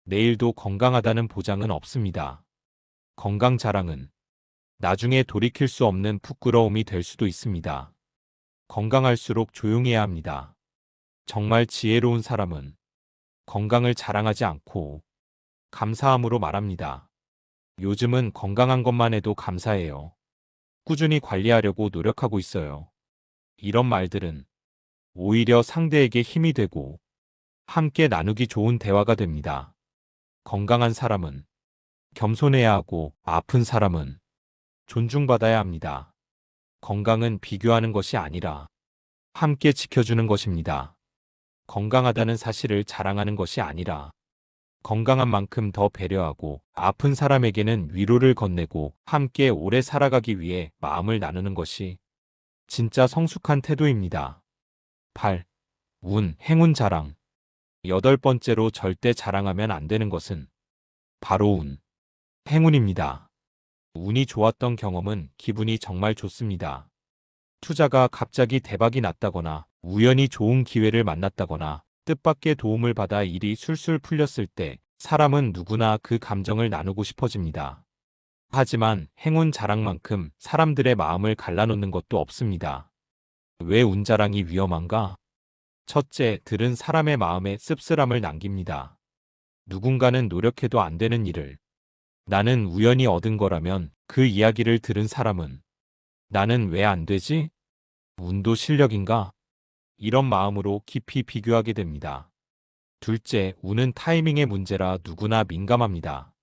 내일도 건강하다는 보장은 없습니다. 건강 자랑은 나중에 돌이킬 수 없는 부끄러움이 될 수도 있습니다. 건강할수록 조용히 해야 합니다. 정말 지혜로운 사람은 건강을 자랑하지 않고 감사함으로 말합니다. 요즘은 건강한 것만 해도 감사해요. 꾸준히 관리하려고 노력하고 있어요. 이런 말들은 오히려 상대에게 힘이 되고 함께 나누기 좋은 대화가 됩니다. 건강한 사람은 겸손해야 하고 아픈 사람은 존중받아야 합니다. 건강은 비교하는 것이 아니라 함께 지켜주는 것입니다. 건강하다는 사실을 자랑하는 것이 아니라 건강한 만큼 더 배려하고 아픈 사람에게는 위로를 건네고 함께 오래 살아가기 위해 마음을 나누는 것이 진짜 성숙한 태도입니다. 8. 행운 자랑. 여덟 번째로 절대 자랑하면 안 되는 것은 바로 행운입니다. 운이 좋았던 경험은 기분이 정말 좋습니다. 투자가 갑자기 대박이 났다거나 우연히 좋은 기회를 만났다거나 뜻밖의 도움을 받아 일이 술술 풀렸을 때 사람은 누구나 그 감정을 나누고 싶어집니다. 하지만 행운 자랑만큼 사람들의 마음을 갈라놓는 것도 없습니다. 왜 운 자랑이 위험한가? 첫째, 들은 사람의 마음에 씁쓸함을 남깁니다. 누군가는 노력해도 안 되는 일을 나는 우연히 얻은 거라면 그 이야기를 들은 사람은 나는 왜 안 되지? 운도 실력인가? 이런 마음으로 깊이 비교하게 됩니다. 둘째, 운은 타이밍의 문제라 누구나 민감합니다.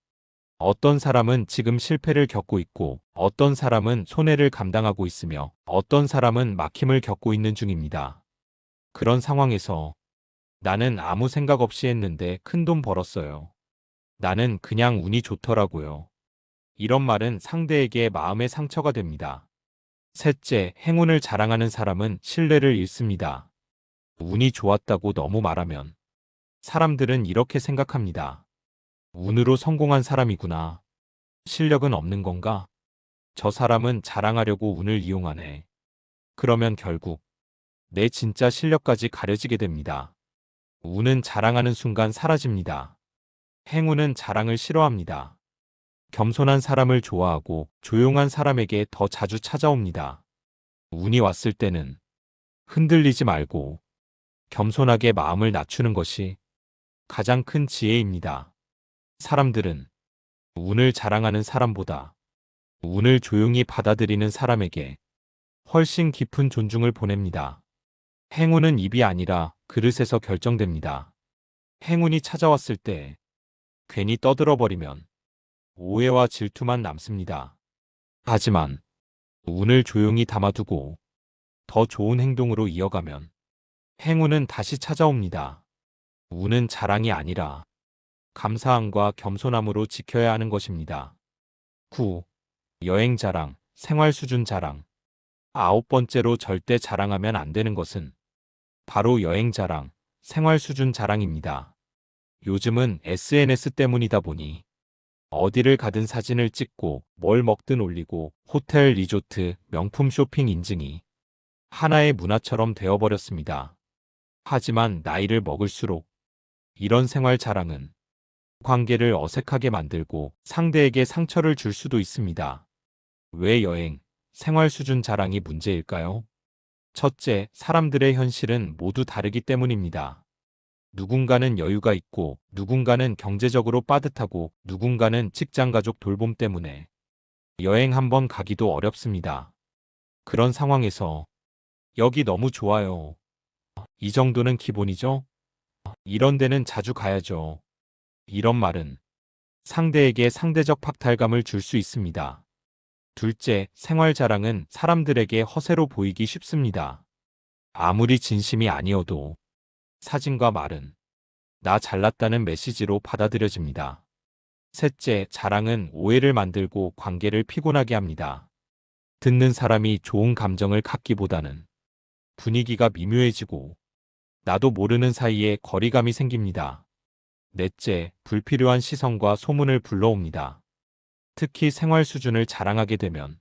어떤 사람은 지금 실패를 겪고 있고, 어떤 사람은 손해를 감당하고 있으며, 어떤 사람은 막힘을 겪고 있는 중입니다. 그런 상황에서 나는 아무 생각 없이 했는데 큰돈 벌었어요. 나는 그냥 운이 좋더라고요. 이런 말은 상대에게 마음의 상처가 됩니다. 셋째, 행운을 자랑하는 사람은 신뢰를 잃습니다. 운이 좋았다고 너무 말하면 사람들은 이렇게 생각합니다. 운으로 성공한 사람이구나. 실력은 없는 건가? 저 사람은 자랑하려고 운을 이용하네. 그러면 결국 내 진짜 실력까지 가려지게 됩니다. 운은 자랑하는 순간 사라집니다. 행운은 자랑을 싫어합니다. 겸손한 사람을 좋아하고 조용한 사람에게 더 자주 찾아옵니다. 운이 왔을 때는 흔들리지 말고 겸손하게 마음을 낮추는 것이 가장 큰 지혜입니다. 사람들은 운을 자랑하는 사람보다 운을 조용히 받아들이는 사람에게 훨씬 깊은 존중을 보냅니다. 행운은 입이 아니라 그릇에서 결정됩니다. 행운이 찾아왔을 때 괜히 떠들어버리면 오해와 질투만 남습니다. 하지만 운을 조용히 담아두고 더 좋은 행동으로 이어가면 행운은 다시 찾아옵니다. 운은 자랑이 아니라 감사함과 겸손함으로 지켜야 하는 것입니다. 9. 여행 자랑, 생활 수준 자랑. 아홉 번째로 절대 자랑하면 안 되는 것은 바로 여행 자랑, 생활 수준 자랑입니다. 요즘은 SNS 때문이다 보니 어디를 가든 사진을 찍고 뭘 먹든 올리고 호텔, 리조트, 명품 쇼핑 인증이 하나의 문화처럼 되어버렸습니다. 하지만 나이를 먹을수록 이런 생활 자랑은 관계를 어색하게 만들고 상대에게 상처를 줄 수도 있습니다. 왜 여행, 생활 수준 자랑이 문제일까요? 첫째, 사람들의 현실은 모두 다르기 때문입니다. 누군가는 여유가 있고, 누군가는 경제적으로 빠듯하고, 누군가는 직장 가족 돌봄 때문에 여행 한번 가기도 어렵습니다. 그런 상황에서 여기 너무 좋아요. 이 정도는 기본이죠? 이런 데는 자주 가야죠. 이런 말은 상대에게 상대적 박탈감을 줄 수 있습니다. 둘째, 생활 자랑은 사람들에게 허세로 보이기 쉽습니다. 아무리 진심이 아니어도 사진과 말은 나 잘났다는 메시지로 받아들여집니다. 셋째, 자랑은 오해를 만들고 관계를 피곤하게 합니다. 듣는 사람이 좋은 감정을 갖기보다는 분위기가 미묘해지고 나도 모르는 사이에 거리감이 생깁니다. 넷째, 불필요한 시선과 소문을 불러옵니다. 특히 생활 수준을 자랑하게 되면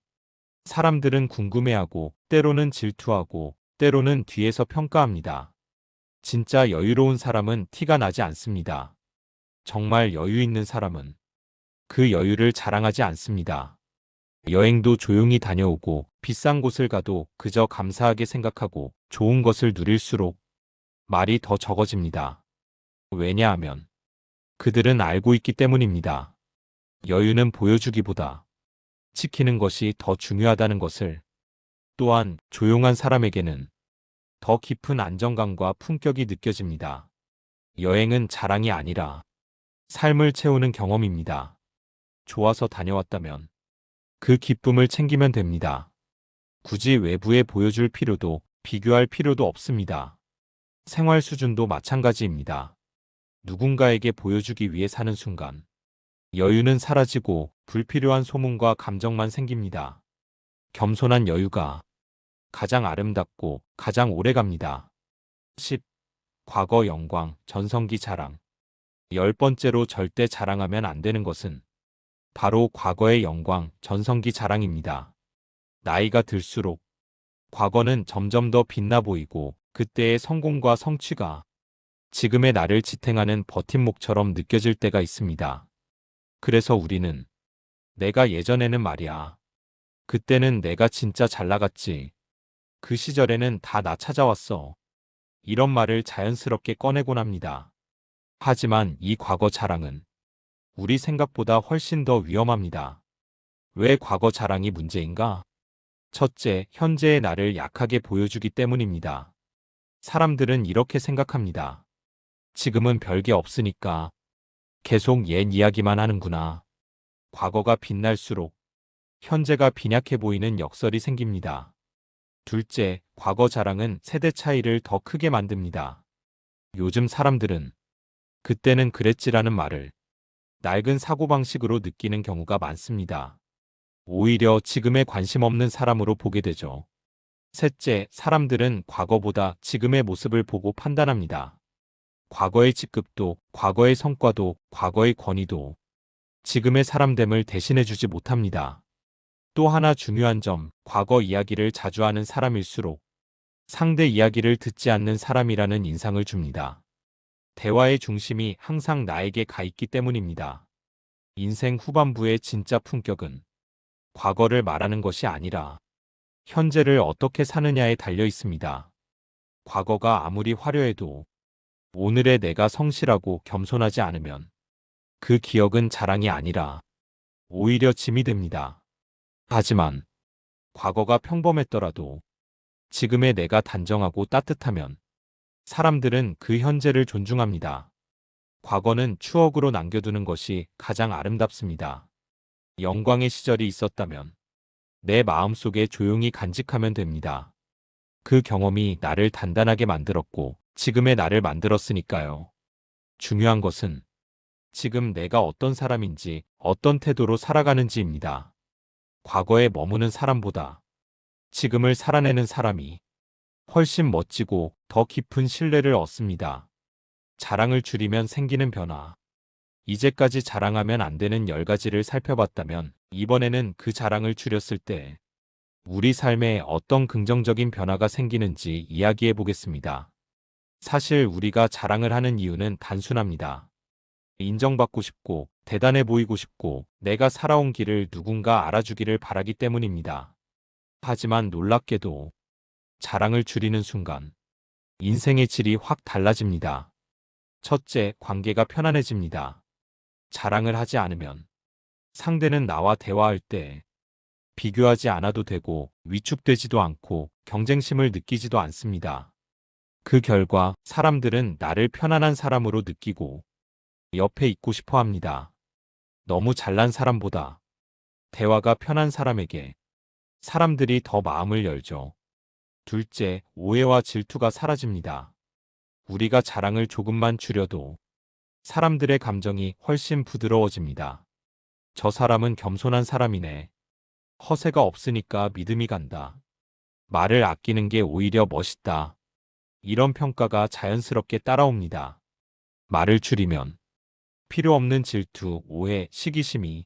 사람들은 궁금해하고 때로는 질투하고 때로는 뒤에서 평가합니다. 진짜 여유로운 사람은 티가 나지 않습니다. 정말 여유 있는 사람은 그 여유를 자랑하지 않습니다. 여행도 조용히 다녀오고 비싼 곳을 가도 그저 감사하게 생각하고 좋은 것을 누릴수록 말이 더 적어집니다. 왜냐하면 그들은 알고 있기 때문입니다. 여유는 보여주기보다 지키는 것이 더 중요하다는 것을. 또한 조용한 사람에게는 더 깊은 안정감과 품격이 느껴집니다. 여행은 자랑이 아니라 삶을 채우는 경험입니다. 좋아서 다녀왔다면 그 기쁨을 챙기면 됩니다. 굳이 외부에 보여줄 필요도 비교할 필요도 없습니다. 생활 수준도 마찬가지입니다. 누군가에게 보여주기 위해 사는 순간 여유는 사라지고 불필요한 소문과 감정만 생깁니다. 겸손한 여유가 가장 아름답고 가장 오래갑니다. 10. 과거 영광, 전성기 자랑. 열 번째로 절대 자랑하면 안 되는 것은 바로 과거의 영광, 전성기 자랑입니다. 나이가 들수록 과거는 점점 더 빛나 보이고 그때의 성공과 성취가 지금의 나를 지탱하는 버팀목처럼 느껴질 때가 있습니다. 그래서 우리는 내가 예전에는 말이야. 그때는 내가 진짜 잘 나갔지. 그 시절에는 다 나 찾아왔어. 이런 말을 자연스럽게 꺼내곤 합니다. 하지만 이 과거 자랑은 우리 생각보다 훨씬 더 위험합니다. 왜 과거 자랑이 문제인가? 첫째, 현재의 나를 약하게 보여주기 때문입니다. 사람들은 이렇게 생각합니다. 지금은 별게 없으니까 계속 옛 이야기만 하는구나. 과거가 빛날수록 현재가 빈약해 보이는 역설이 생깁니다. 둘째, 과거 자랑은 세대 차이를 더 크게 만듭니다. 요즘 사람들은 그때는 그랬지라는 말을 낡은 사고방식으로 느끼는 경우가 많습니다. 오히려 지금에 관심 없는 사람으로 보게 되죠. 셋째, 사람들은 과거보다 지금의 모습을 보고 판단합니다. 과거의 직급도, 과거의 성과도, 과거의 권위도 지금의 사람됨을 대신해주지 못합니다. 또 하나 중요한 점, 과거 이야기를 자주 하는 사람일수록 상대 이야기를 듣지 않는 사람이라는 인상을 줍니다. 대화의 중심이 항상 나에게 가 있기 때문입니다. 인생 후반부의 진짜 품격은 과거를 말하는 것이 아니라 현재를 어떻게 사느냐에 달려 있습니다. 과거가 아무리 화려해도 오늘의 내가 성실하고 겸손하지 않으면 그 기억은 자랑이 아니라 오히려 짐이 됩니다. 하지만 과거가 평범했더라도 지금의 내가 단정하고 따뜻하면 사람들은 그 현재를 존중합니다. 과거는 추억으로 남겨두는 것이 가장 아름답습니다. 영광의 시절이 있었다면 내 마음속에 조용히 간직하면 됩니다. 그 경험이 나를 단단하게 만들었고 지금의 나를 만들었으니까요. 중요한 것은 지금 내가 어떤 사람인지, 어떤 태도로 살아가는지입니다. 과거에 머무는 사람보다 지금을 살아내는 사람이 훨씬 멋지고 더 깊은 신뢰를 얻습니다. 자랑을 줄이면 생기는 변화. 이제까지 자랑하면 안 되는 10가지를 살펴봤다면 이번에는 그 자랑을 줄였을 때 우리 삶에 어떤 긍정적인 변화가 생기는지 이야기해 보겠습니다. 사실 우리가 자랑을 하는 이유는 단순합니다. 인정받고 싶고, 대단해 보이고 싶고, 내가 살아온 길을 누군가 알아주기를 바라기 때문입니다. 하지만 놀랍게도 자랑을 줄이는 순간 인생의 질이 확 달라집니다. 첫째, 관계가 편안해집니다. 자랑을 하지 않으면 상대는 나와 대화할 때 비교하지 않아도 되고 위축되지도 않고 경쟁심을 느끼지도 않습니다. 그 결과 사람들은 나를 편안한 사람으로 느끼고 옆에 있고 싶어 합니다. 너무 잘난 사람보다 대화가 편한 사람에게 사람들이 더 마음을 열죠. 둘째, 오해와 질투가 사라집니다. 우리가 자랑을 조금만 줄여도 사람들의 감정이 훨씬 부드러워집니다. 저 사람은 겸손한 사람이네. 허세가 없으니까 믿음이 간다. 말을 아끼는 게 오히려 멋있다. 이런 평가가 자연스럽게 따라옵니다. 말을 줄이면 필요 없는 질투, 오해, 시기심이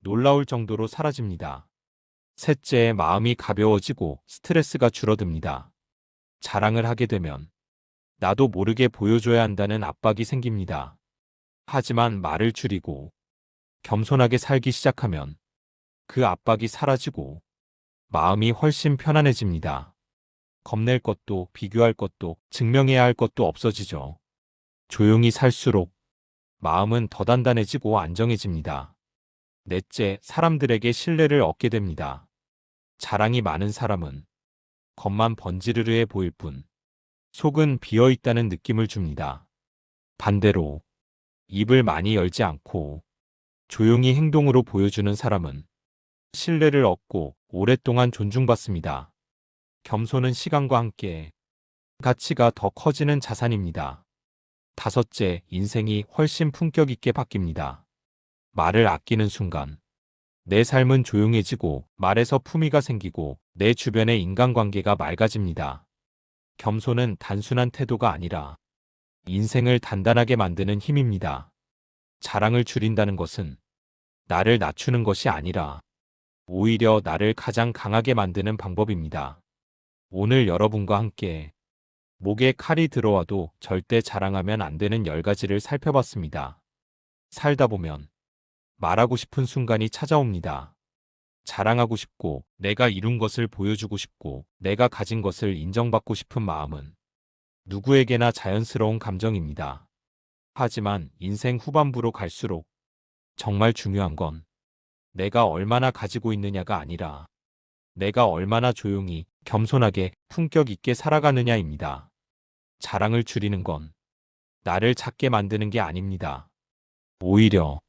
놀라울 정도로 사라집니다. 셋째, 마음이 가벼워지고 스트레스가 줄어듭니다. 자랑을 하게 되면 나도 모르게 보여줘야 한다는 압박이 생깁니다. 하지만 말을 줄이고 겸손하게 살기 시작하면 그 압박이 사라지고 마음이 훨씬 편안해집니다. 겁낼 것도 비교할 것도 증명해야 할 것도 없어지죠. 조용히 살수록 마음은 더 단단해지고 안정해집니다. 넷째, 사람들에게 신뢰를 얻게 됩니다. 자랑이 많은 사람은 겉만 번지르르해 보일 뿐 속은 비어있다는 느낌을 줍니다. 반대로 입을 많이 열지 않고 조용히 행동으로 보여주는 사람은 신뢰를 얻고 오랫동안 존중받습니다. 겸손은 시간과 함께 가치가 더 커지는 자산입니다. 다섯째, 인생이 훨씬 품격 있게 바뀝니다. 말을 아끼는 순간 내 삶은 조용해지고 말에서 품위가 생기고 내 주변의 인간관계가 맑아집니다. 겸손은 단순한 태도가 아니라 인생을 단단하게 만드는 힘입니다. 자랑을 줄인다는 것은 나를 낮추는 것이 아니라 오히려 나를 가장 강하게 만드는 방법입니다. 오늘 여러분과 함께 목에 칼이 들어와도 절대 자랑하면 안 되는 10가지를 살펴봤습니다. 살다 보면 말하고 싶은 순간이 찾아옵니다. 자랑하고 싶고, 내가 이룬 것을 보여주고 싶고, 내가 가진 것을 인정받고 싶은 마음은 누구에게나 자연스러운 감정입니다. 하지만 인생 후반부로 갈수록 정말 중요한 건 내가 얼마나 가지고 있느냐가 아니라 내가 얼마나 조용히, 겸손하게, 품격 있게 살아가느냐입니다. 자랑을 줄이는 건 나를 작게 만드는 게 아닙니다. 오히려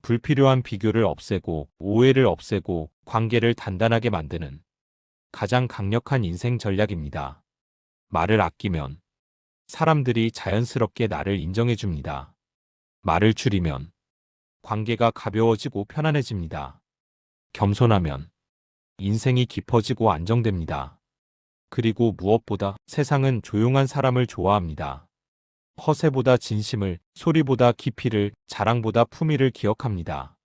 불필요한 비교를 없애고 오해를 없애고 관계를 단단하게 만드는 가장 강력한 인생 전략입니다. 말을 아끼면 사람들이 자연스럽게 나를 인정해 줍니다. 말을 줄이면 관계가 가벼워지고 편안해집니다. 겸손하면 인생이 깊어지고 안정됩니다. 그리고 무엇보다 세상은 조용한 사람을 좋아합니다. 허세보다 진심을, 소리보다 깊이를, 자랑보다 품위를 기억합니다.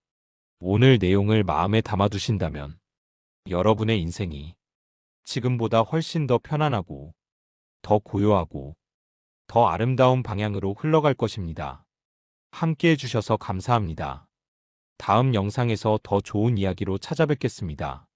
오늘 내용을 마음에 담아두신다면 여러분의 인생이 지금보다 훨씬 더 편안하고 더 고요하고 더 아름다운 방향으로 흘러갈 것입니다. 함께 해주셔서 감사합니다. 다음 영상에서 더 좋은 이야기로 찾아뵙겠습니다.